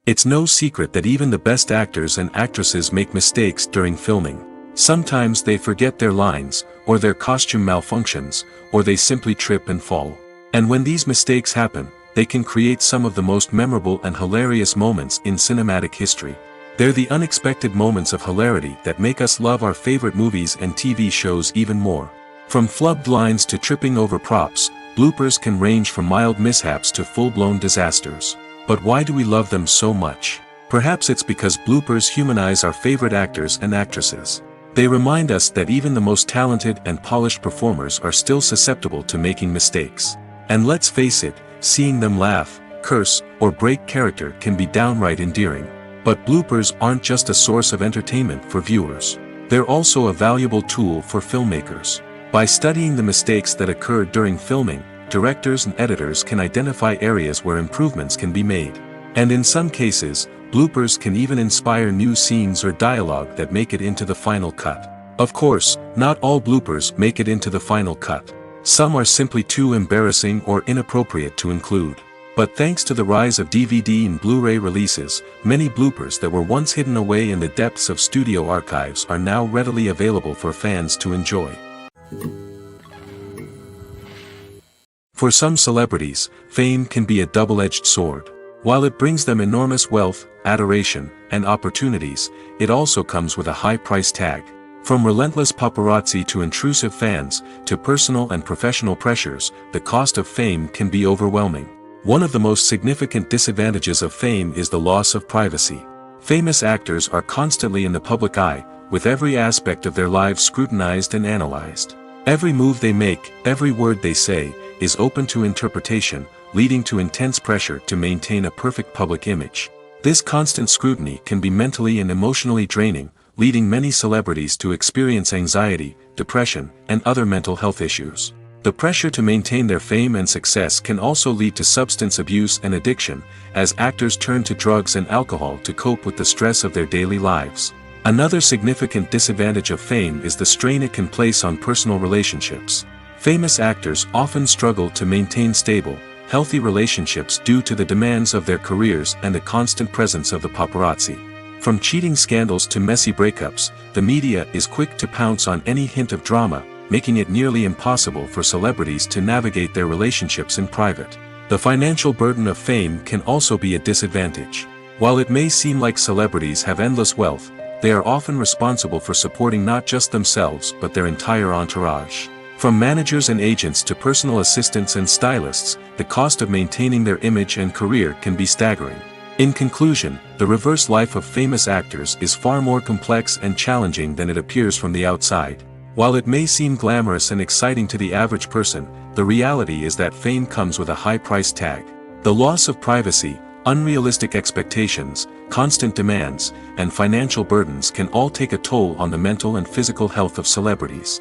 It's no secret that even the best actors and actresses make mistakes during filming. Sometimes they forget their lines, or their costume malfunctions, or they simply trip and fall. And when these mistakes happen, they can create some of the most memorable and hilarious moments in cinematic history. They're the unexpected moments of hilarity that make us love our favorite movies and TV shows even more. From flubbed lines to tripping over props, bloopers can range from mild mishaps to full-blown disasters. But why do we love them so much? Perhaps it's because bloopers humanize our favorite actors and actresses. They remind us that even the most talented and polished performers are still susceptible to making mistakes. And let's face it, seeing them laugh, curse, or break character can be downright endearing. But bloopers aren't just a source of entertainment for viewers. They're also a valuable tool for filmmakers. By studying the mistakes that occur during filming, directors and editors can identify areas where improvements can be made. And in some cases, bloopers can even inspire new scenes or dialogue that make it into the final cut. Of course, not all bloopers make it into the final cut. Some are simply too embarrassing or inappropriate to include. But thanks to the rise of DVD and Blu-ray releases, many bloopers that were once hidden away in the depths of studio archives are now readily available for fans to enjoy. For some celebrities, fame can be a double-edged sword. While it brings them enormous wealth, adoration, and opportunities, it also comes with a high price tag. From relentless paparazzi to intrusive fans, to personal and professional pressures, the cost of fame can be overwhelming. One of the most significant disadvantages of fame is the loss of privacy. Famous actors are constantly in the public eye, with every aspect of their lives scrutinized and analyzed. Every move they make, every word they say, is open to interpretation, leading to intense pressure to maintain a perfect public image. This constant scrutiny can be mentally and emotionally draining, leading many celebrities to experience anxiety, depression, and other mental health issues. The pressure to maintain their fame and success can also lead to substance abuse and addiction, as actors turn to drugs and alcohol to cope with the stress of their daily lives. Another significant disadvantage of fame is the strain it can place on personal relationships. Famous actors often struggle to maintain stable, healthy relationships due to the demands of their careers and the constant presence of the paparazzi. From cheating scandals to messy breakups, the media is quick to pounce on any hint of drama, making it nearly impossible for celebrities to navigate their relationships in private. The financial burden of fame can also be a disadvantage. While it may seem like celebrities have endless wealth, they are often responsible for supporting not just themselves but their entire entourage. From managers and agents to personal assistants and stylists, the cost of maintaining their image and career can be staggering. In conclusion, the reverse life of famous actors is far more complex and challenging than it appears from the outside. While it may seem glamorous and exciting to the average person, the reality is that fame comes with a high price tag. The loss of privacy, unrealistic expectations, constant demands, and financial burdens can all take a toll on the mental and physical health of celebrities.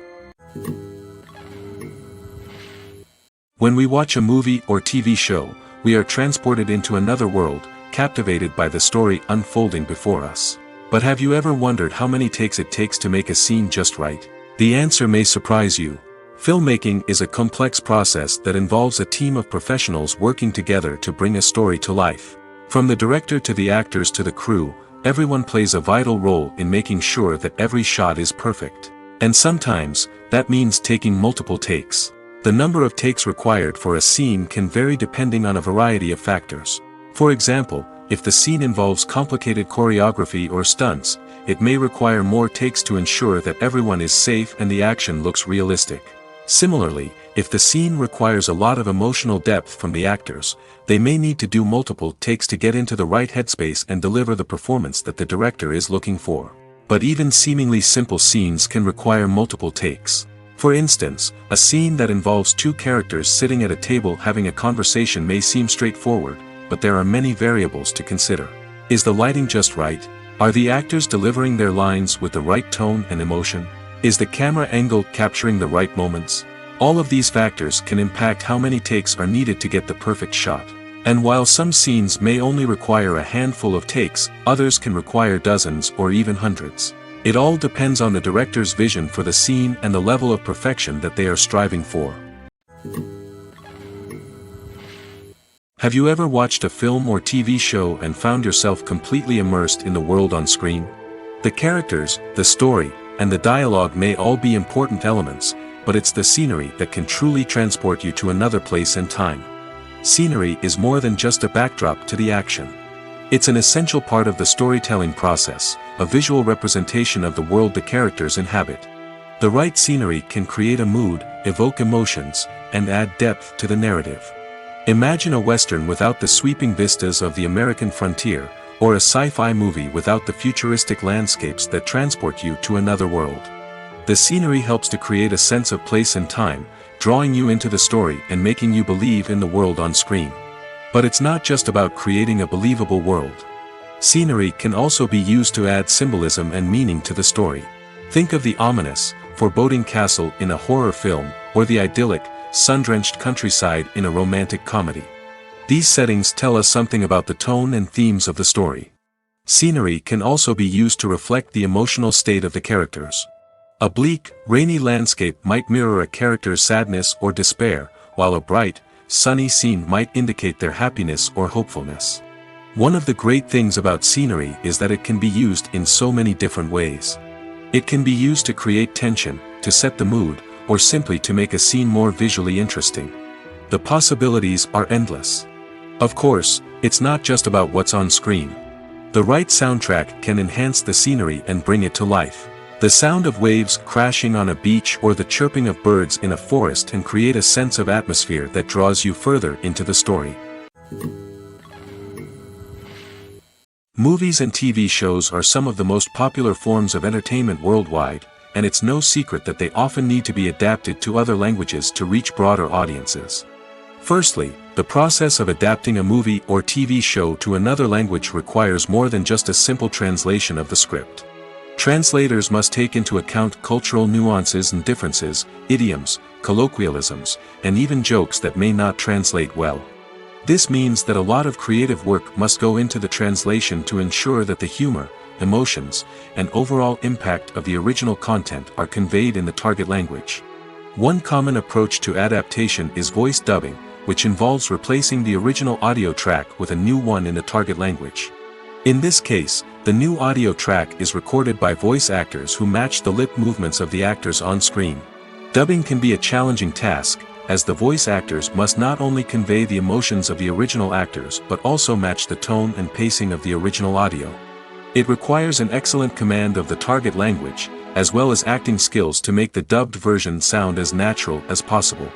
When we watch a movie or TV show, we are transported into another world, captivated by the story unfolding before us. But have you ever wondered how many takes it takes to make a scene just right? The answer may surprise you. Filmmaking is a complex process that involves a team of professionals working together to bring a story to life. From the director to the actors to the crew, everyone plays a vital role in making sure that every shot is perfect. And sometimes, that means taking multiple takes. The number of takes required for a scene can vary depending on a variety of factors. For example, if the scene involves complicated choreography or stunts, it may require more takes to ensure that everyone is safe and the action looks realistic. Similarly, if the scene requires a lot of emotional depth from the actors, they may need to do multiple takes to get into the right headspace and deliver the performance that the director is looking for. But even seemingly simple scenes can require multiple takes. For instance, a scene that involves two characters sitting at a table having a conversation may seem straightforward, but there are many variables to consider. Is the lighting just right? Are the actors delivering their lines with the right tone and emotion? Is the camera angle capturing the right moments? All of these factors can impact how many takes are needed to get the perfect shot. And while some scenes may only require a handful of takes, others can require dozens or even hundreds. It all depends on the director's vision for the scene and the level of perfection that they are striving for. Have you ever watched a film or TV show and found yourself completely immersed in the world on screen? The characters, the story, and the dialogue may all be important elements, but it's the scenery that can truly transport you to another place and time. Scenery is more than just a backdrop to the action. It's an essential part of the storytelling process, a visual representation of the world the characters inhabit. The right scenery can create a mood, evoke emotions, and add depth to the narrative. Imagine a Western without the sweeping vistas of the American frontier, or a sci-fi movie without the futuristic landscapes that transport you to another world. The scenery helps to create a sense of place and time, drawing you into the story and making you believe in the world on screen. But it's not just about creating a believable world. Scenery can also be used to add symbolism and meaning to the story. Think of the ominous, foreboding castle in a horror film, or the idyllic, sun-drenched countryside in a romantic comedy. These settings tell us something about the tone and themes of the story. Scenery can also be used to reflect the emotional state of the characters. A bleak, rainy landscape might mirror a character's sadness or despair, while a bright, sunny scene might indicate their happiness or hopefulness. One of the great things about scenery is that it can be used in so many different ways. It can be used to create tension, to set the mood, or simply to make a scene more visually interesting. The possibilities are endless. Of course, it's not just about what's on screen. The right soundtrack can enhance the scenery and bring it to life. The sound of waves crashing on a beach or the chirping of birds in a forest can create a sense of atmosphere that draws you further into the story. Movies and TV shows are some of the most popular forms of entertainment worldwide, and it's no secret that they often need to be adapted to other languages to reach broader audiences. Firstly, the process of adapting a movie or TV show to another language requires more than just a simple translation of the script. Translators must take into account cultural nuances and differences, idioms, colloquialisms, and even jokes that may not translate well. This means that a lot of creative work must go into the translation to ensure that the humor, emotions, and overall impact of the original content are conveyed in the target language. One common approach to adaptation is voice dubbing, which involves replacing the original audio track with a new one in the target language. In this case, the new audio track is recorded by voice actors who match the lip movements of the actors on screen. Dubbing can be a challenging task, as the voice actors must not only convey the emotions of the original actors but also match the tone and pacing of the original audio. It requires an excellent command of the target language, as well as acting skills to make the dubbed version sound as natural as possible.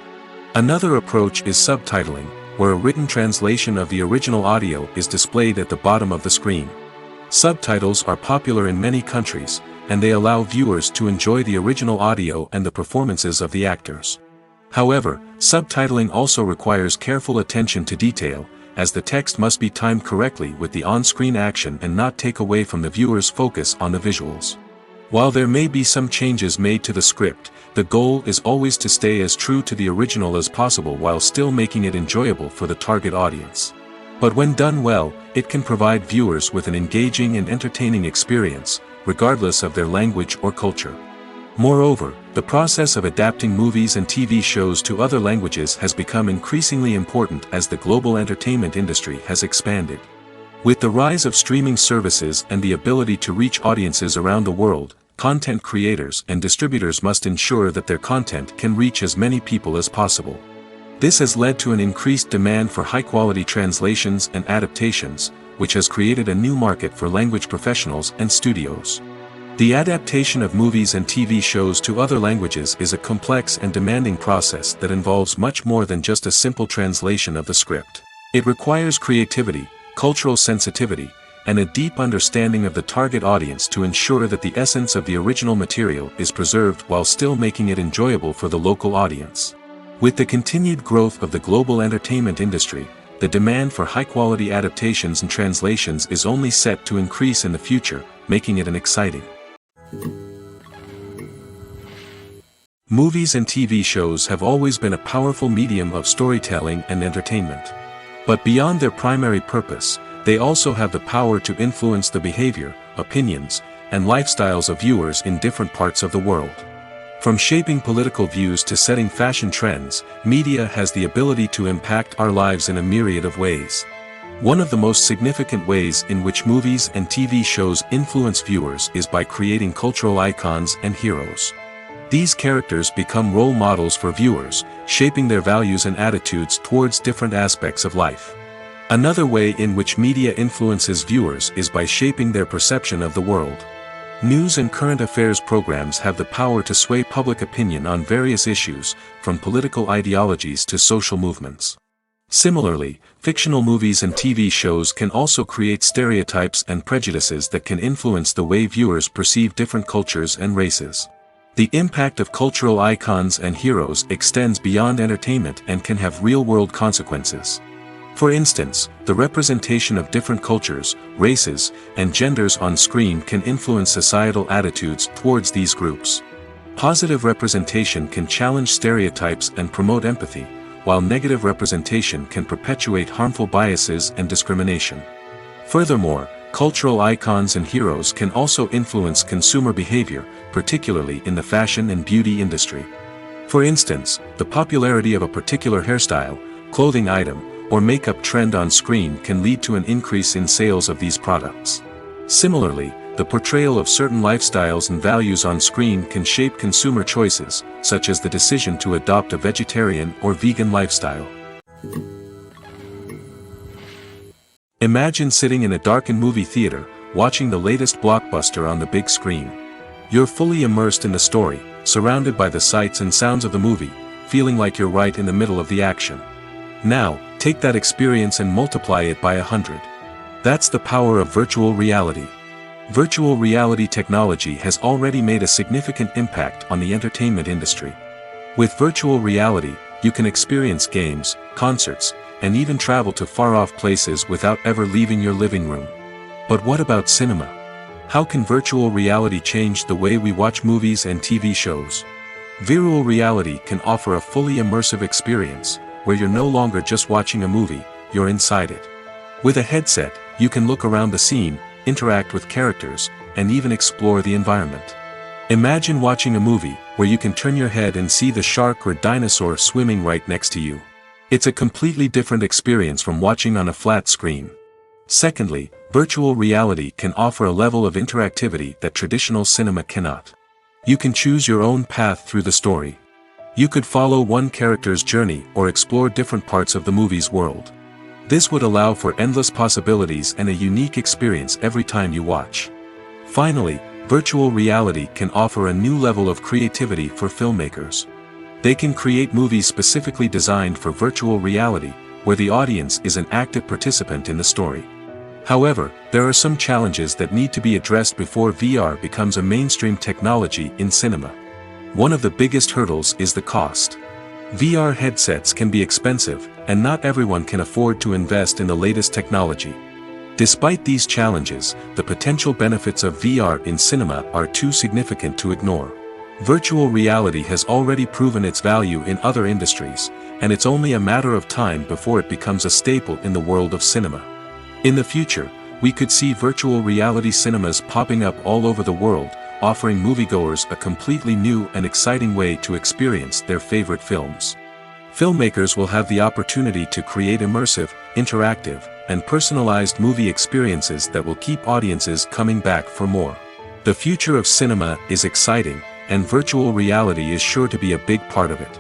Another approach is subtitling, where a written translation of the original audio is displayed at the bottom of the screen. Subtitles are popular in many countries, and they allow viewers to enjoy the original audio and the performances of the actors. However, subtitling also requires careful attention to detail, as the text must be timed correctly with the on-screen action and not take away from the viewer's focus on the visuals. While there may be some changes made to the script, the goal is always to stay as true to the original as possible while still making it enjoyable for the target audience. But when done well, it can provide viewers with an engaging and entertaining experience, regardless of their language or culture. Moreover, the process of adapting movies and TV shows to other languages has become increasingly important as the global entertainment industry has expanded. With the rise of streaming services and the ability to reach audiences around the world, content creators and distributors must ensure that their content can reach as many people as possible. This has led to an increased demand for high-quality translations and adaptations, which has created a new market for language professionals and studios. The adaptation of movies and TV shows to other languages is a complex and demanding process that involves much more than just a simple translation of the script. It requires creativity, cultural sensitivity, and a deep understanding of the target audience to ensure that the essence of the original material is preserved while still making it enjoyable for the local audience. With the continued growth of the global entertainment industry, the demand for high-quality adaptations and translations is only set to increase in the future, making it an exciting. Movies and TV shows have always been a powerful medium of storytelling and entertainment. But beyond their primary purpose, they also have the power to influence the behavior, opinions, and lifestyles of viewers in different parts of the world. From shaping political views to setting fashion trends, media has the ability to impact our lives in a myriad of ways. One of the most significant ways in which movies and TV shows influence viewers is by creating cultural icons and heroes. These characters become role models for viewers, shaping their values and attitudes towards different aspects of life. Another way in which media influences viewers is by shaping their perception of the world. News and current affairs programs have the power to sway public opinion on various issues, from political ideologies to social movements. Similarly, fictional movies and TV shows can also create stereotypes and prejudices that can influence the way viewers perceive different cultures and races. The impact of cultural icons and heroes extends beyond entertainment and can have real-world consequences. For instance, the representation of different cultures, races, and genders on screen can influence societal attitudes towards these groups. Positive representation can challenge stereotypes and promote empathy, while negative representation can perpetuate harmful biases and discrimination. Furthermore, cultural icons and heroes can also influence consumer behavior, particularly in the fashion and beauty industry. For instance, the popularity of a particular hairstyle, clothing item, or makeup trend on screen can lead to an increase in sales of these products. Similarly, the portrayal of certain lifestyles and values on screen can shape consumer choices, such as the decision to adopt a vegetarian or vegan lifestyle. Imagine sitting in a darkened movie theater, watching the latest blockbuster on the big screen. You're fully immersed in the story, surrounded by the sights and sounds of the movie, feeling like you're right in the middle of the action. Now, take that experience and multiply it by 100. That's the power of virtual reality. Virtual reality technology has already made a significant impact on the entertainment industry. With virtual reality, you can experience games, concerts, and even travel to far-off places without ever leaving your living room. But what about cinema? How can virtual reality change the way we watch movies and TV shows? Virtual reality can offer a fully immersive experience, where you're no longer just watching a movie, you're inside it. With a headset, you can look around the scene, interact with characters, and even explore the environment. Imagine watching a movie, where you can turn your head and see the shark or dinosaur swimming right next to you. It's a completely different experience from watching on a flat screen. Secondly, virtual reality can offer a level of interactivity that traditional cinema cannot. You can choose your own path through the story. You could follow one character's journey or explore different parts of the movie's world. This would allow for endless possibilities and a unique experience every time you watch. Finally, virtual reality can offer a new level of creativity for filmmakers. They can create movies specifically designed for virtual reality, where the audience is an active participant in the story. However, there are some challenges that need to be addressed before VR becomes a mainstream technology in cinema. One of the biggest hurdles is the cost. VR headsets can be expensive, and not everyone can afford to invest in the latest technology. Despite these challenges, the potential benefits of VR in cinema are too significant to ignore. Virtual reality has already proven its value in other industries, and it's only a matter of time before it becomes a staple in the world of cinema. In the future, we could see virtual reality cinemas popping up all over the world, offering moviegoers a completely new and exciting way to experience their favorite films. Filmmakers will have the opportunity to create immersive, interactive, and personalized movie experiences that will keep audiences coming back for more. The future of cinema is exciting, and virtual reality is sure to be a big part of it.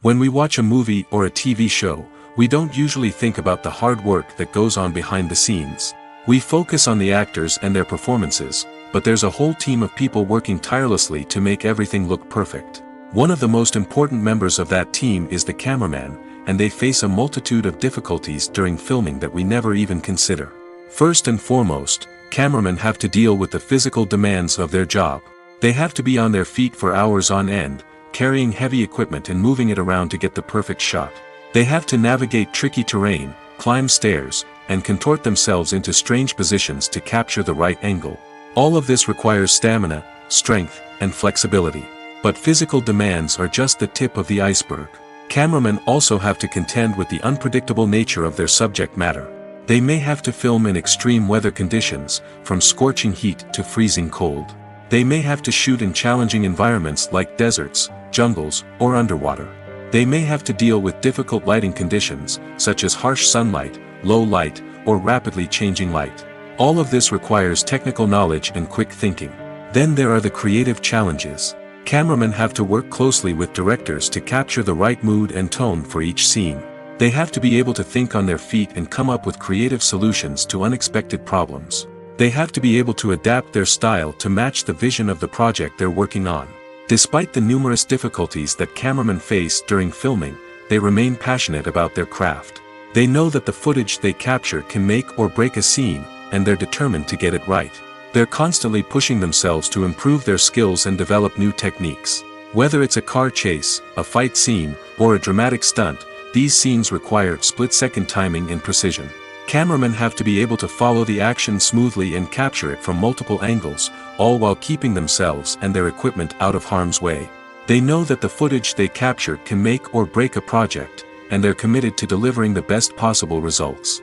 When we watch a movie or a TV show, we don't usually think about the hard work that goes on behind the scenes. We focus on the actors and their performances, but there's a whole team of people working tirelessly to make everything look perfect. One of the most important members of that team is the cameraman, and they face a multitude of difficulties during filming that we never even consider. First and foremost, cameramen have to deal with the physical demands of their job. They have to be on their feet for hours on end, carrying heavy equipment and moving it around to get the perfect shot. They have to navigate tricky terrain, climb stairs, and contort themselves into strange positions to capture the right angle. All of this requires stamina, strength, and flexibility. But physical demands are just the tip of the iceberg. Cameramen also have to contend with the unpredictable nature of their subject matter. They may have to film in extreme weather conditions, from scorching heat to freezing cold. They may have to shoot in challenging environments like deserts, jungles, or underwater. They may have to deal with difficult lighting conditions, such as harsh sunlight, low light, or rapidly changing light. All of this requires technical knowledge and quick thinking. Then there are the creative challenges. Cameramen have to work closely with directors to capture the right mood and tone for each scene. They have to be able to think on their feet and come up with creative solutions to unexpected problems. They have to be able to adapt their style to match the vision of the project they're working on. Despite the numerous difficulties that cameramen face during filming, they remain passionate about their craft. They know that the footage they capture can make or break a scene, and they're determined to get it right. They're constantly pushing themselves to improve their skills and develop new techniques. Whether it's a car chase, a fight scene, or a dramatic stunt, these scenes require split-second timing and precision. Cameramen have to be able to follow the action smoothly and capture it from multiple angles, all while keeping themselves and their equipment out of harm's way. They know that the footage they capture can make or break a project, and they're committed to delivering the best possible results.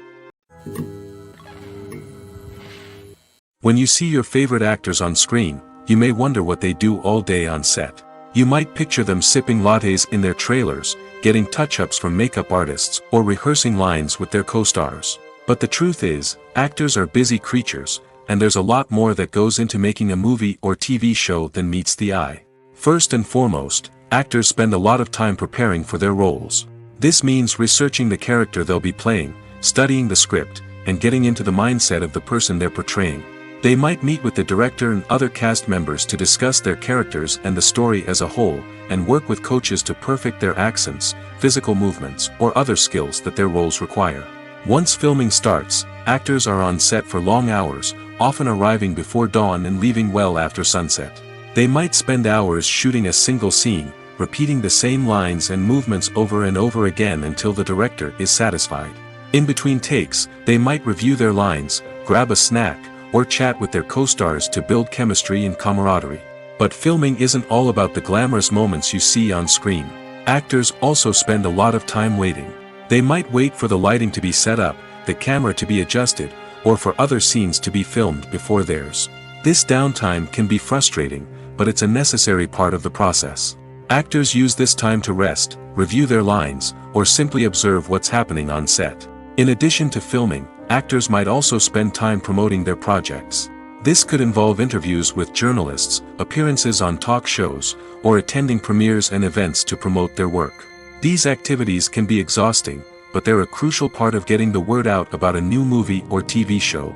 When you see your favorite actors on screen, you may wonder what they do all day on set. You might picture them sipping lattes in their trailers, getting touch-ups from makeup artists, or rehearsing lines with their co-stars. But the truth is, actors are busy creatures, and there's a lot more that goes into making a movie or TV show than meets the eye. First and foremost, actors spend a lot of time preparing for their roles. This means researching the character they'll be playing, studying the script, and getting into the mindset of the person they're portraying. They might meet with the director and other cast members to discuss their characters and the story as a whole, and work with coaches to perfect their accents, physical movements, or other skills that their roles require. Once filming starts, actors are on set for long hours, often arriving before dawn and leaving well after sunset. They might spend hours shooting a single scene, repeating the same lines and movements over and over again until the director is satisfied. In between takes, they might review their lines, grab a snack, or chat with their co-stars to build chemistry and camaraderie. But filming isn't all about the glamorous moments you see on screen. Actors also spend a lot of time waiting. They might wait for the lighting to be set up, the camera to be adjusted, or for other scenes to be filmed before theirs. This downtime can be frustrating, but it's a necessary part of the process. Actors use this time to rest, review their lines, or simply observe what's happening on set. In addition to filming, actors might also spend time promoting their projects. This could involve interviews with journalists, appearances on talk shows, or attending premieres and events to promote their work. These activities can be exhausting, but they're a crucial part of getting the word out about a new movie or TV show.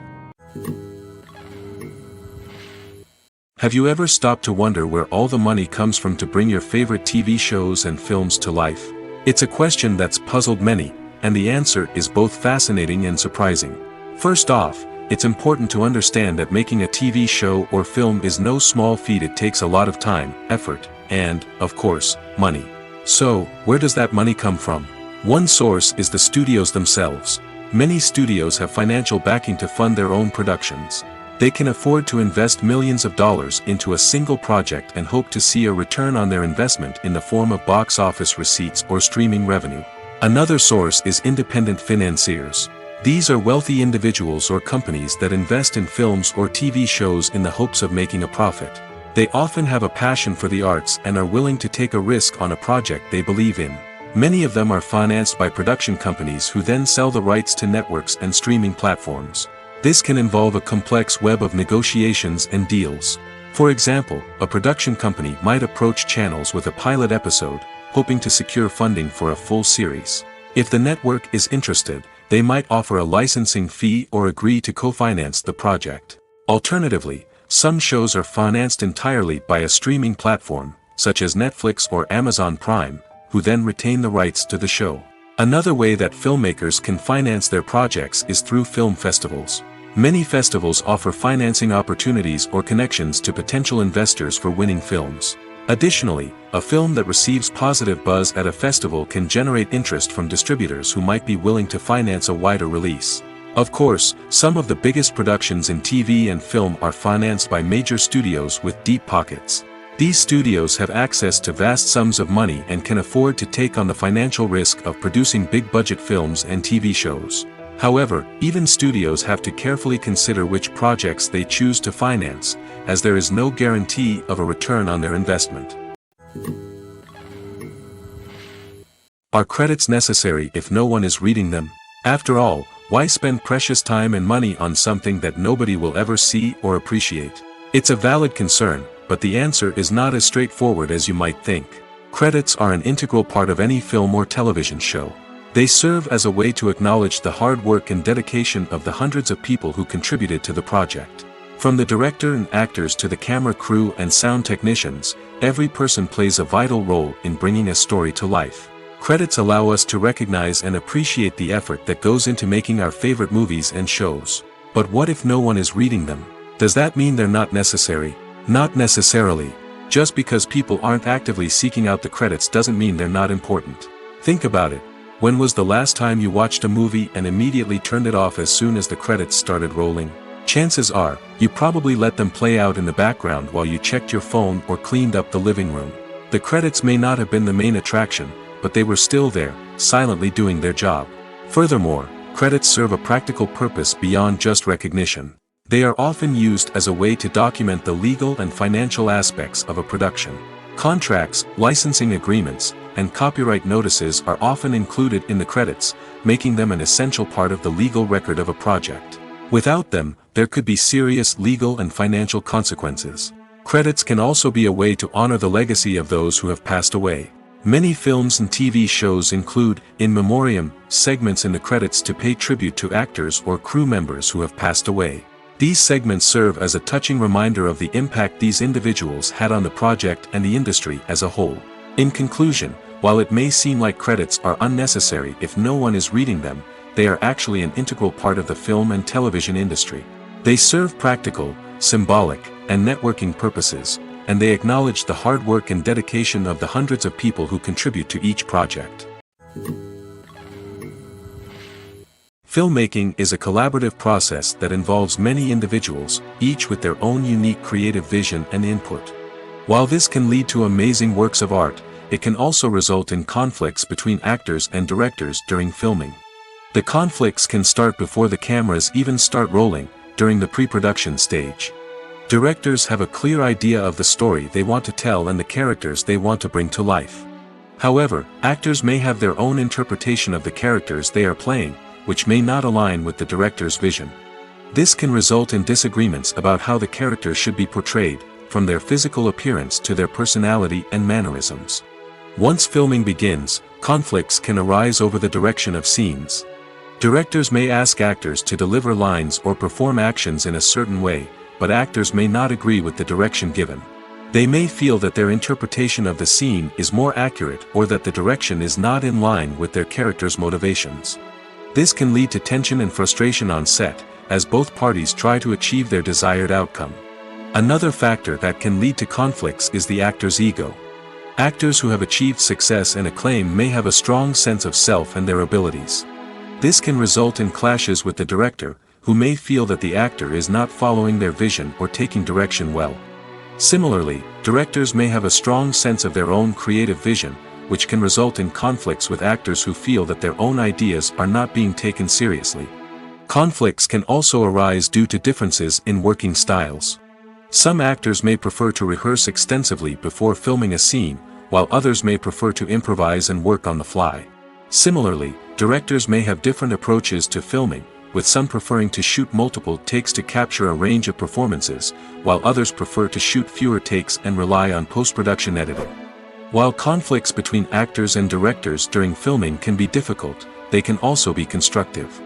Have you ever stopped to wonder where all the money comes from to bring your favorite TV shows and films to life? It's a question that's puzzled many, and the answer is both fascinating and surprising. First off, it's important to understand that making a TV show or film is no small feat. It takes a lot of time, effort, and, of course, money. So, where does that money come from? One source is the studios themselves. Many studios have financial backing to fund their own productions. They can afford to invest millions of dollars into a single project and hope to see a return on their investment in the form of box office receipts or streaming revenue. Another source is independent financiers. These are wealthy individuals or companies that invest in films or TV shows in the hopes of making a profit. They often have a passion for the arts and are willing to take a risk on a project they believe in. Many of them are financed by production companies who then sell the rights to networks and streaming platforms. This can involve a complex web of negotiations and deals. For example, a production company might approach channels with a pilot episode, hoping to secure funding for a full series. If the network is interested, they might offer a licensing fee or agree to co-finance the project. Alternatively, some shows are financed entirely by a streaming platform, such as Netflix or Amazon Prime, who then retain the rights to the show. Another way that filmmakers can finance their projects is through film festivals. Many festivals offer financing opportunities or connections to potential investors for winning films. Additionally, a film that receives positive buzz at a festival can generate interest from distributors who might be willing to finance a wider release. Of course, some of the biggest productions in TV and film are financed by major studios with deep pockets. These studios have access to vast sums of money and can afford to take on the financial risk of producing big-budget films and TV shows. However, even studios have to carefully consider which projects they choose to finance, as there is no guarantee of a return on their investment. Are credits necessary if no one is reading them? After all, why spend precious time and money on something that nobody will ever see or appreciate? It's a valid concern, but the answer is not as straightforward as you might think. Credits are an integral part of any film or television show. They serve as a way to acknowledge the hard work and dedication of the hundreds of people who contributed to the project. From the director and actors to the camera crew and sound technicians, every person plays a vital role in bringing a story to life. Credits allow us to recognize and appreciate the effort that goes into making our favorite movies and shows. But what if no one is reading them? Does that mean they're not necessary? Not necessarily. Just because people aren't actively seeking out the credits doesn't mean they're not important. Think about it. When was the last time you watched a movie and immediately turned it off as soon as the credits started rolling? Chances are, you probably let them play out in the background while you checked your phone or cleaned up the living room. The credits may not have been the main attraction, but they were still there, silently doing their job. Furthermore, credits serve a practical purpose beyond just recognition. They are often used as a way to document the legal and financial aspects of a production. Contracts, licensing agreements, and copyright notices are often included in the credits, making them an essential part of the legal record of a project. Without them, there could be serious legal and financial consequences. Credits can also be a way to honor the legacy of those who have passed away. Many films and TV shows include, in memoriam, segments in the credits to pay tribute to actors or crew members who have passed away. These segments serve as a touching reminder of the impact these individuals had on the project and the industry as a whole. In conclusion, while it may seem like credits are unnecessary if no one is reading them, they are actually an integral part of the film and television industry. They serve practical, symbolic, and networking purposes, and they acknowledge the hard work and dedication of the hundreds of people who contribute to each project. Filmmaking is a collaborative process that involves many individuals, each with their own unique creative vision and input. While this can lead to amazing works of art, it can also result in conflicts between actors and directors during filming. The conflicts can start before the cameras even start rolling, during the pre-production stage. Directors have a clear idea of the story they want to tell and the characters they want to bring to life. However, actors may have their own interpretation of the characters they are playing, which may not align with the director's vision. This can result in disagreements about how the characters should be portrayed, from their physical appearance to their personality and mannerisms. Once filming begins, conflicts can arise over the direction of scenes. Directors may ask actors to deliver lines or perform actions in a certain way, but actors may not agree with the direction given. They may feel that their interpretation of the scene is more accurate or that the direction is not in line with their character's motivations. This can lead to tension and frustration on set, as both parties try to achieve their desired outcome. Another factor that can lead to conflicts is the actor's ego. Actors who have achieved success and acclaim may have a strong sense of self and their abilities. This can result in clashes with the director, who may feel that the actor is not following their vision or taking direction well. Similarly, directors may have a strong sense of their own creative vision, which can result in conflicts with actors who feel that their own ideas are not being taken seriously. Conflicts can also arise due to differences in working styles. Some actors may prefer to rehearse extensively before filming a scene, while others may prefer to improvise and work on the fly. Similarly, directors may have different approaches to filming, with some preferring to shoot multiple takes to capture a range of performances, while others prefer to shoot fewer takes and rely on post-production editing. While conflicts between actors and directors during filming can be difficult, they can also be constructive.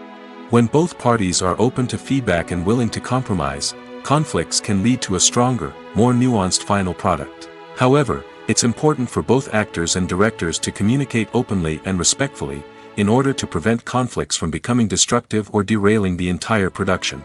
When both parties are open to feedback and willing to compromise, conflicts can lead to a stronger, more nuanced final product. However, it's important for both actors and directors to communicate openly and respectfully, in order to prevent conflicts from becoming destructive or derailing the entire production.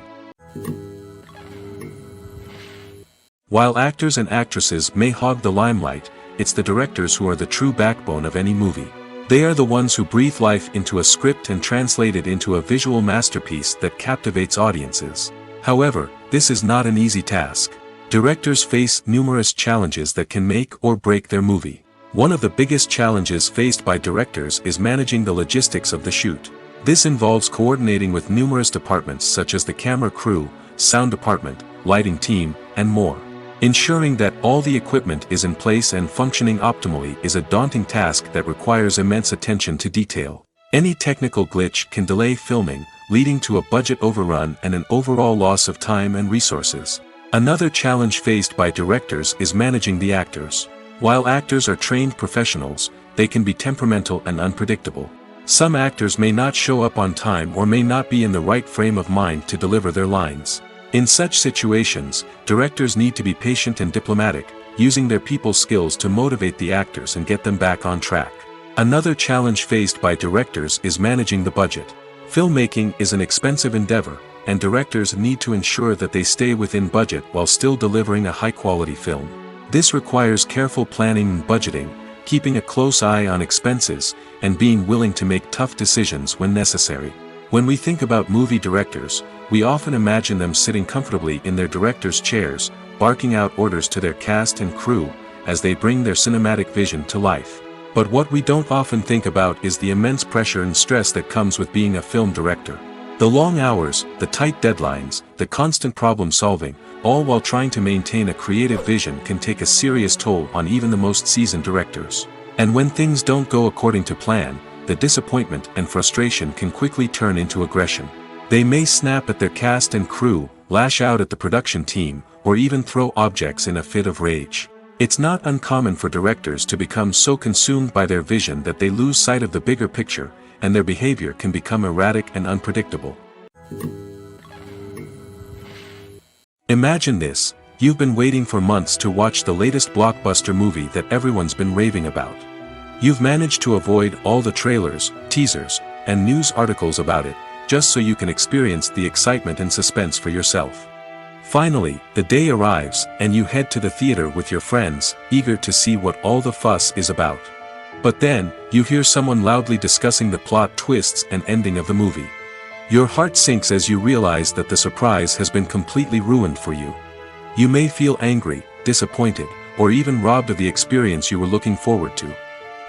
While actors and actresses may hog the limelight, it's the directors who are the true backbone of any movie. They are the ones who breathe life into a script and translate it into a visual masterpiece that captivates audiences. However, this is not an easy task. Directors face numerous challenges that can make or break their movie. One of the biggest challenges faced by directors is managing the logistics of the shoot. This involves coordinating with numerous departments such as the camera crew, sound department, lighting team, and more. Ensuring that all the equipment is in place and functioning optimally is a daunting task that requires immense attention to detail. Any technical glitch can delay filming, leading to a budget overrun and an overall loss of time and resources. Another challenge faced by directors is managing the actors. While actors are trained professionals, they can be temperamental and unpredictable. Some actors may not show up on time or may not be in the right frame of mind to deliver their lines. In such situations, directors need to be patient and diplomatic, using their people skills to motivate the actors and get them back on track. Another challenge faced by directors is managing the budget. Filmmaking is an expensive endeavor, and directors need to ensure that they stay within budget while still delivering a high-quality film. This requires careful planning and budgeting, keeping a close eye on expenses, and being willing to make tough decisions when necessary. When we think about movie directors, we often imagine them sitting comfortably in their director's chairs, barking out orders to their cast and crew, as they bring their cinematic vision to life. But what we don't often think about is the immense pressure and stress that comes with being a film director. The long hours, the tight deadlines, the constant problem solving, all while trying to maintain a creative vision can take a serious toll on even the most seasoned directors. And when things don't go according to plan, the disappointment and frustration can quickly turn into aggression. They may snap at their cast and crew, lash out at the production team, or even throw objects in a fit of rage. It's not uncommon for directors to become so consumed by their vision that they lose sight of the bigger picture, and their behavior can become erratic and unpredictable. Imagine this: you've been waiting for months to watch the latest blockbuster movie that everyone's been raving about. You've managed to avoid all the trailers, teasers, and news articles about it, just so you can experience the excitement and suspense for yourself. Finally, the day arrives, and you head to the theater with your friends, eager to see what all the fuss is about. But then, you hear someone loudly discussing the plot twists and ending of the movie. Your heart sinks as you realize that the surprise has been completely ruined for you. You may feel angry, disappointed, or even robbed of the experience you were looking forward to.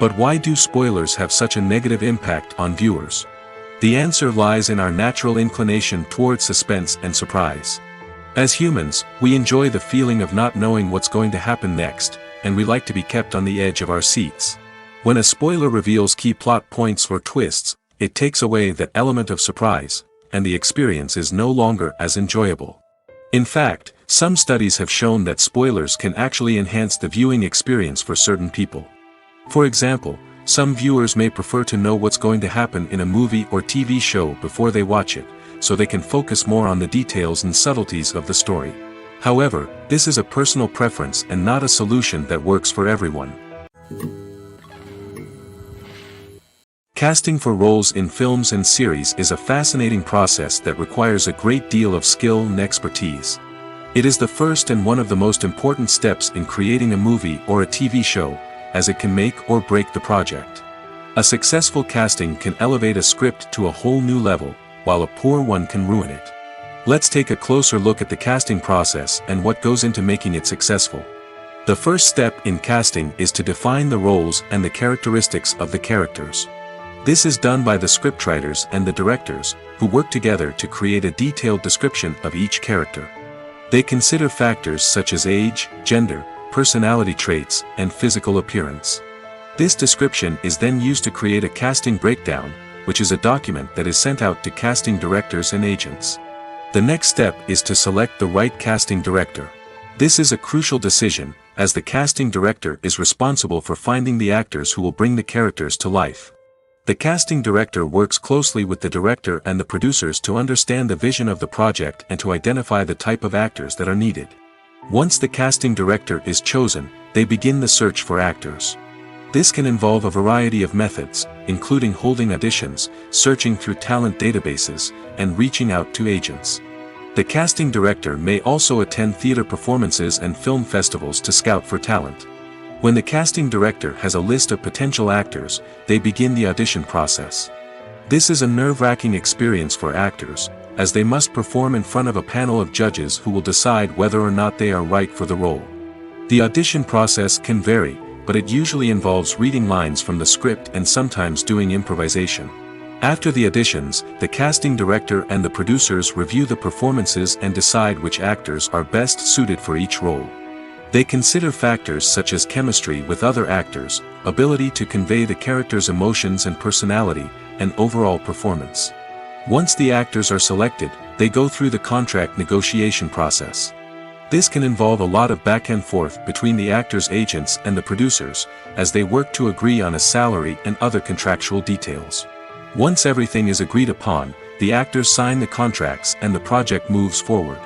But why do spoilers have such a negative impact on viewers? The answer lies in our natural inclination towards suspense and surprise. As humans, we enjoy the feeling of not knowing what's going to happen next, and we like to be kept on the edge of our seats. When a spoiler reveals key plot points or twists, it takes away that element of surprise, and the experience is no longer as enjoyable. In fact, some studies have shown that spoilers can actually enhance the viewing experience for certain people. For example, some viewers may prefer to know what's going to happen in a movie or TV show before they watch it, so they can focus more on the details and subtleties of the story. However, this is a personal preference and not a solution that works for everyone. Casting for roles in films and series is a fascinating process that requires a great deal of skill and expertise. It is the first and one of the most important steps in creating a movie or a TV show, as it can make or break the project. A successful casting can elevate a script to a whole new level, while a poor one can ruin it. Let's take a closer look at the casting process and what goes into making it successful. The first step in casting is to define the roles and the characteristics of the characters. This is done by the scriptwriters and the directors, who work together to create a detailed description of each character. They consider factors such as age, gender, personality traits, and physical appearance. This description is then used to create a casting breakdown, which is a document that is sent out to casting directors and agents. The next step is to select the right casting director. This is a crucial decision, as the casting director is responsible for finding the actors who will bring the characters to life. The casting director works closely with the director and the producers to understand the vision of the project and to identify the type of actors that are needed. Once the casting director is chosen, they begin the search for actors. This can involve a variety of methods, including holding auditions, searching through talent databases, and reaching out to agents. The casting director may also attend theater performances and film festivals to scout for talent. When the casting director has a list of potential actors, they begin the audition process. This is a nerve-wracking experience for actors, as they must perform in front of a panel of judges who will decide whether or not they are right for the role. The audition process can vary, but it usually involves reading lines from the script and sometimes doing improvisation. After the auditions, the casting director and the producers review the performances and decide which actors are best suited for each role. They consider factors such as chemistry with other actors, ability to convey the character's emotions and personality, and overall performance. Once the actors are selected, they go through the contract negotiation process. This can involve a lot of back and forth between the actors' agents and the producers, as they work to agree on a salary and other contractual details. Once everything is agreed upon, the actors sign the contracts and the project moves forward.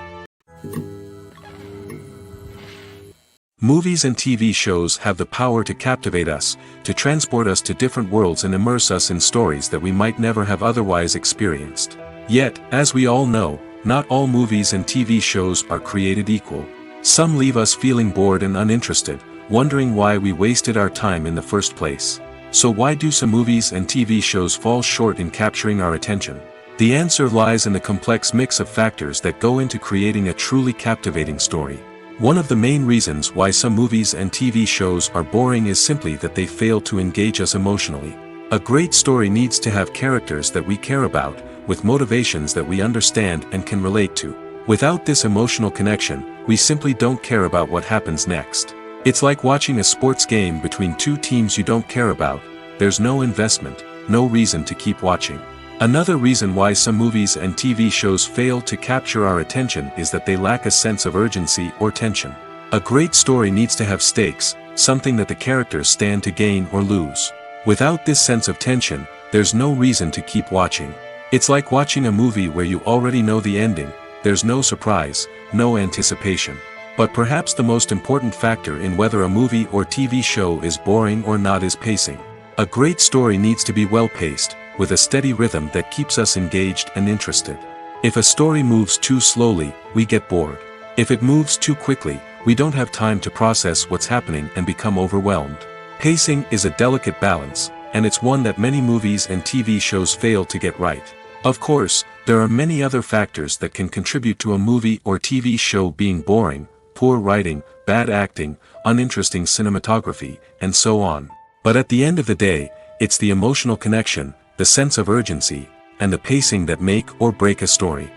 Movies and TV shows have the power to captivate us, to transport us to different worlds and immerse us in stories that we might never have otherwise experienced. Yet, as we all know, not all movies and TV shows are created equal. Some leave us feeling bored and uninterested, wondering why we wasted our time in the first place. So why do some movies and TV shows fall short in capturing our attention? The answer lies in the complex mix of factors that go into creating a truly captivating story. One of the main reasons why some movies and TV shows are boring is simply that they fail to engage us emotionally. A great story needs to have characters that we care about, with motivations that we understand and can relate to. Without this emotional connection, we simply don't care about what happens next. It's like watching a sports game between two teams you don't care about. There's no investment, no reason to keep watching. Another reason why some movies and TV shows fail to capture our attention is that they lack a sense of urgency or tension. A great story needs to have stakes, something that the characters stand to gain or lose. Without this sense of tension, there's no reason to keep watching. It's like watching a movie where you already know the ending, there's no surprise, no anticipation. But perhaps the most important factor in whether a movie or TV show is boring or not is pacing. A great story needs to be well-paced, with a steady rhythm that keeps us engaged and interested. If a story moves too slowly, we get bored. If it moves too quickly, we don't have time to process what's happening and become overwhelmed. Pacing is a delicate balance, and it's one that many movies and TV shows fail to get right. Of course, There are many other factors that can contribute to a movie or TV show being boring: poor writing, bad acting, uninteresting cinematography, and so on. But at the end of the day, it's the emotional connection, the sense of urgency, and the pacing that make or break a story.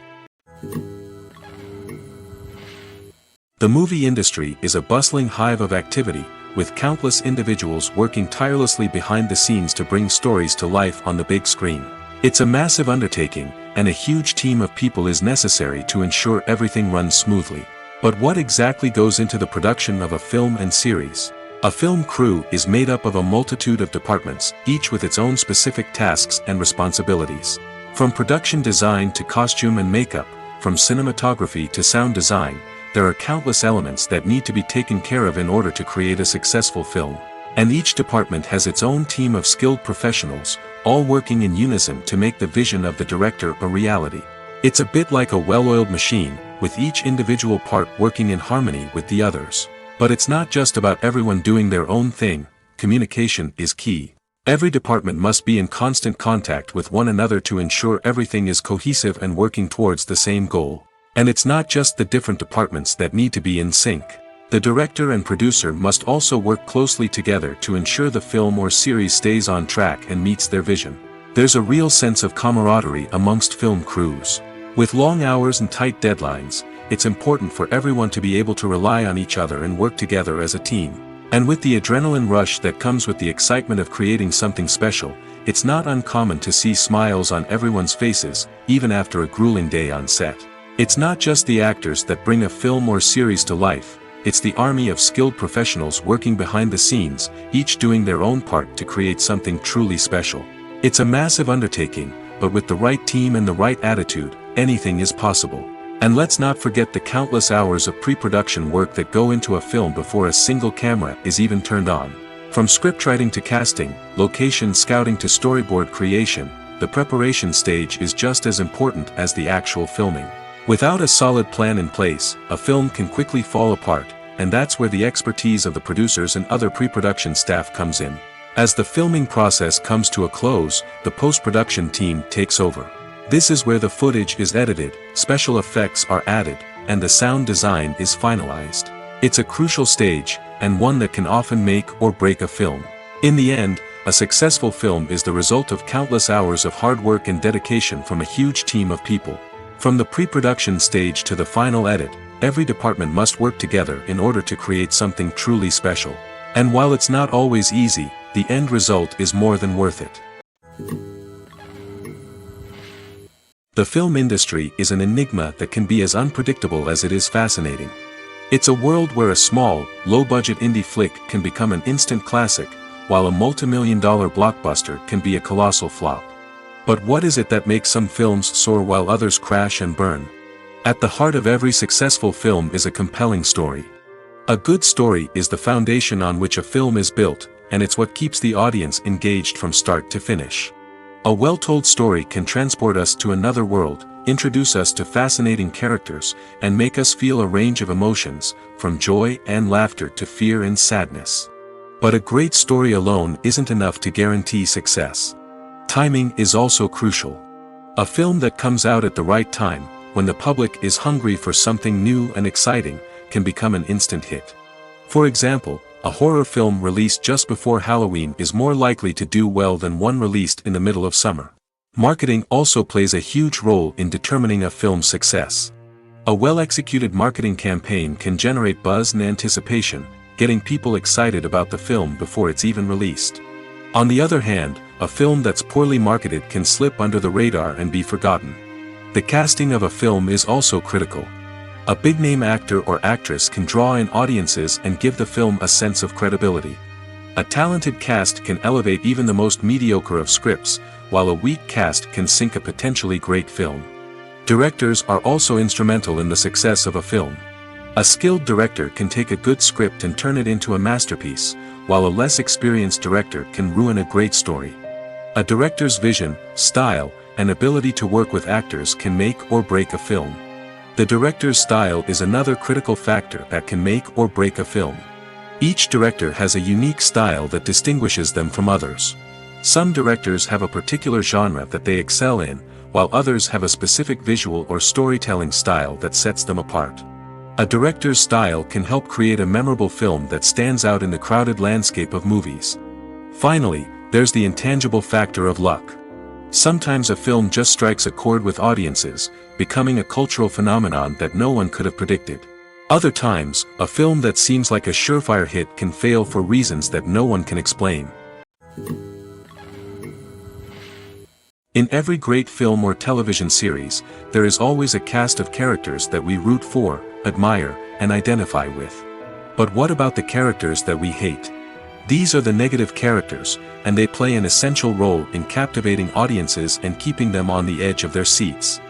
The movie industry is a bustling hive of activity, with countless individuals working tirelessly behind the scenes to bring stories to life on the big screen. It's a massive undertaking, and a huge team of people is necessary to ensure everything runs smoothly. But what exactly goes into the production of a film and series? A film crew is made up of a multitude of departments, each with its own specific tasks and responsibilities. From production design to costume and makeup, from cinematography to sound design, there are countless elements that need to be taken care of in order to create a successful film. And each department has its own team of skilled professionals, all working in unison to make the vision of the director a reality. It's a bit like a well-oiled machine, with each individual part working in harmony with the others. But it's not just about everyone doing their own thing. Communication is key. Every department must be in constant contact with one another to ensure everything is cohesive and working towards the same goal. And it's not just the different departments that need to be in sync. The director and producer must also work closely together to ensure the film or series stays on track and meets their vision. There's a real sense of camaraderie amongst film crews. With long hours and tight deadlines, it's important for everyone to be able to rely on each other and work together as a team. And with the adrenaline rush that comes with the excitement of creating something special, it's not uncommon to see smiles on everyone's faces, even after a grueling day on set. It's not just the actors that bring a film or series to life, it's the army of skilled professionals working behind the scenes, each doing their own part to create something truly special. It's a massive undertaking, but with the right team and the right attitude, anything is possible. And let's not forget the countless hours of pre-production work that go into a film before a single camera is even turned on. From scriptwriting to casting, location scouting to storyboard creation, the preparation stage is just as important as the actual filming. Without a solid plan in place, a film can quickly fall apart, and that's where the expertise of the producers and other pre-production staff comes in. As the filming process comes to a close, the post-production team takes over. This is where the footage is edited, special effects are added, and the sound design is finalized. It's a crucial stage, and one that can often make or break a film. In the end, a successful film is the result of countless hours of hard work and dedication from a huge team of people. From the pre-production stage to the final edit, every department must work together in order to create something truly special. And while it's not always easy, the end result is more than worth it. The film industry is an enigma that can be as unpredictable as it is fascinating. It's a world where a small, low-budget indie flick can become an instant classic, while a multi-million-dollar blockbuster can be a colossal flop. But what is it that makes some films soar while others crash and burn? At the heart of every successful film is a compelling story. A good story is the foundation on which a film is built, and it's what keeps the audience engaged from start to finish. A well-told story can transport us to another world, introduce us to fascinating characters, and make us feel a range of emotions, from joy and laughter to fear and sadness. But a great story alone isn't enough to guarantee success. Timing is also crucial. A film that comes out at the right time, when the public is hungry for something new and exciting, can become an instant hit. For example, a horror film released just before Halloween is more likely to do well than one released in the middle of summer. Marketing also plays a huge role in determining a film's success. A well-executed marketing campaign can generate buzz and anticipation, getting people excited about the film before it's even released. On the other hand, a film that's poorly marketed can slip under the radar and be forgotten. The casting of a film is also critical. A big-name actor or actress can draw in audiences and give the film a sense of credibility. A talented cast can elevate even the most mediocre of scripts, while a weak cast can sink a potentially great film. Directors are also instrumental in the success of a film. A skilled director can take a good script and turn it into a masterpiece, while a less experienced director can ruin a great story. A director's vision, style, and ability to work with actors can make or break a film. The director's style is another critical factor that can make or break a film. Each director has a unique style that distinguishes them from others. Some directors have a particular genre that they excel in, while others have a specific visual or storytelling style that sets them apart. A director's style can help create a memorable film that stands out in the crowded landscape of movies. Finally, there's the intangible factor of luck. Sometimes a film just strikes a chord with audiences, becoming a cultural phenomenon that no one could have predicted. Other times, a film that seems like a surefire hit can fail for reasons that no one can explain. In every great film or television series, there is always a cast of characters that we root for, admire, and identify with. But what about the characters that we hate? These are the negative characters, and they play an essential role in captivating audiences and keeping them on the edge of their seats.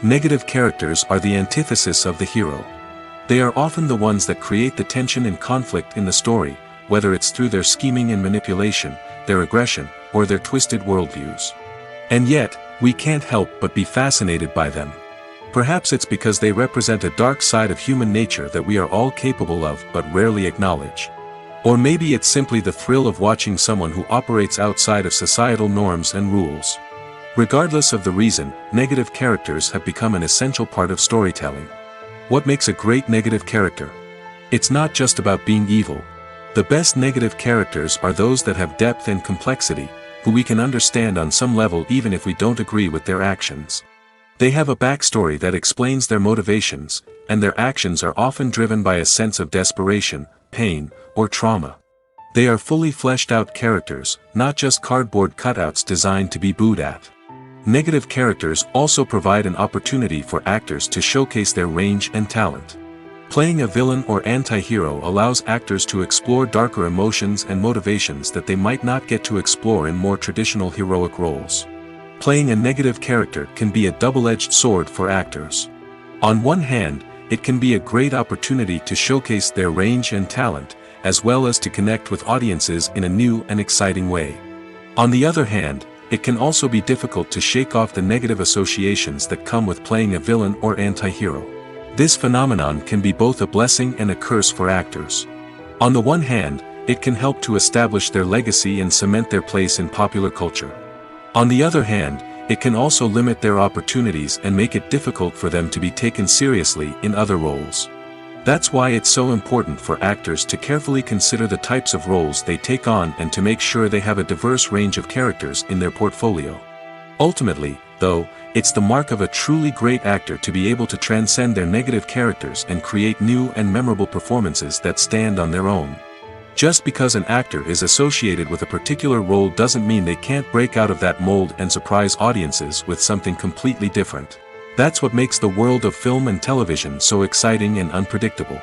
Negative characters are the antithesis of the hero. They are often the ones that create the tension and conflict in the story, whether it's through their scheming and manipulation, their aggression, or their twisted worldviews. And yet, we can't help but be fascinated by them. Perhaps it's because they represent a dark side of human nature that we are all capable of but rarely acknowledge. Or maybe it's simply the thrill of watching someone who operates outside of societal norms and rules. Regardless of the reason, negative characters have become an essential part of storytelling. What makes a great negative character? It's not just about being evil. The best negative characters are those that have depth and complexity, who we can understand on some level even if we don't agree with their actions. They have a backstory that explains their motivations, and their actions are often driven by a sense of desperation, pain, or trauma. They are fully fleshed out characters, not just cardboard cutouts designed to be booed at. Negative characters also provide an opportunity for actors to showcase their range and talent. Playing a villain or anti-hero allows actors to explore darker emotions and motivations that they might not get to explore in more traditional heroic roles. Playing a negative character can be a double-edged sword for actors. On one hand, it can be a great opportunity to showcase their range and talent, as well as to connect with audiences in a new and exciting way. On the other hand, it can also be difficult to shake off the negative associations that come with playing a villain or anti-hero. This phenomenon can be both a blessing and a curse for actors. On the one hand, it can help to establish their legacy and cement their place in popular culture. On the other hand, it can also limit their opportunities and make it difficult for them to be taken seriously in other roles. That's why it's so important for actors to carefully consider the types of roles they take on and to make sure they have a diverse range of characters in their portfolio. Ultimately, though, it's the mark of a truly great actor to be able to transcend their negative characters and create new and memorable performances that stand on their own. Just because an actor is associated with a particular role doesn't mean they can't break out of that mold and surprise audiences with something completely different. That's what makes the world of film and television so exciting and unpredictable.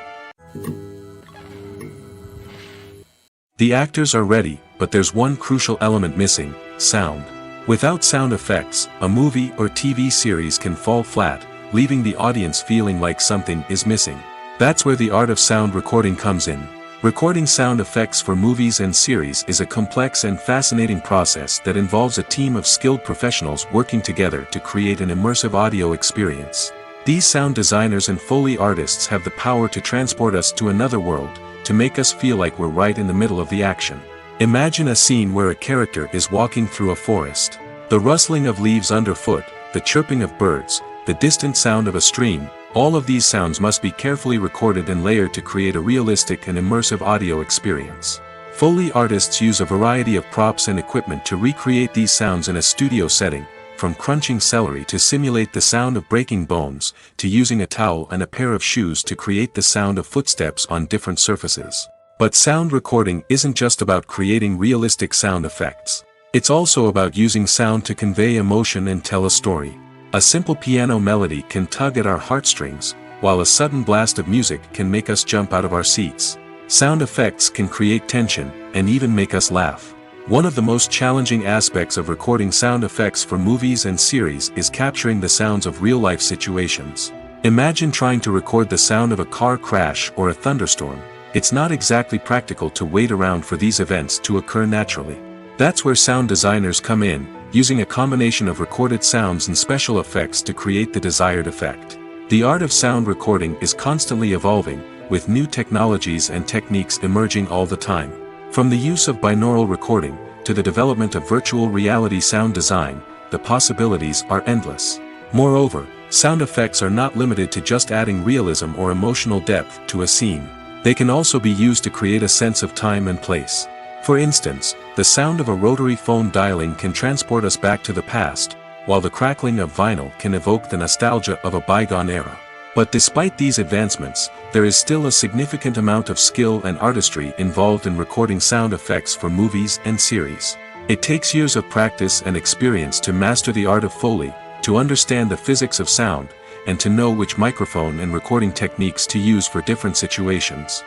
The actors are ready, but there's one crucial element missing: sound. Without sound effects, a movie or TV series can fall flat, leaving the audience feeling like something is missing. That's where the art of sound recording comes in. Recording sound effects for movies and series is a complex and fascinating process that involves a team of skilled professionals working together to create an immersive audio experience. These sound designers and Foley artists have the power to transport us to another world, to make us feel like we're right in the middle of the action. Imagine a scene where a character is walking through a forest. The rustling of leaves underfoot, the chirping of birds, the distant sound of a stream, all of these sounds must be carefully recorded and layered to create a realistic and immersive audio experience. Foley artists use a variety of props and equipment to recreate these sounds in a studio setting, from crunching celery to simulate the sound of breaking bones, to using a towel and a pair of shoes to create the sound of footsteps on different surfaces. But sound recording isn't just about creating realistic sound effects. It's also about using sound to convey emotion and tell a story. A simple piano melody can tug at our heartstrings, while a sudden blast of music can make us jump out of our seats. Sound effects can create tension, and even make us laugh. One of the most challenging aspects of recording sound effects for movies and series is capturing the sounds of real-life situations. Imagine trying to record the sound of a car crash or a thunderstorm. It's not exactly practical to wait around for these events to occur naturally. That's where sound designers come in, using a combination of recorded sounds and special effects to create the desired effect. The art of sound recording is constantly evolving, with new technologies and techniques emerging all the time. From the use of binaural recording, to the development of virtual reality sound design, the possibilities are endless. Moreover, sound effects are not limited to just adding realism or emotional depth to a scene. They can also be used to create a sense of time and place. For instance, the sound of a rotary phone dialing can transport us back to the past, while the crackling of vinyl can evoke the nostalgia of a bygone era. But despite these advancements, there is still a significant amount of skill and artistry involved in recording sound effects for movies and series. It takes years of practice and experience to master the art of Foley, to understand the physics of sound, and to know which microphone and recording techniques to use for different situations.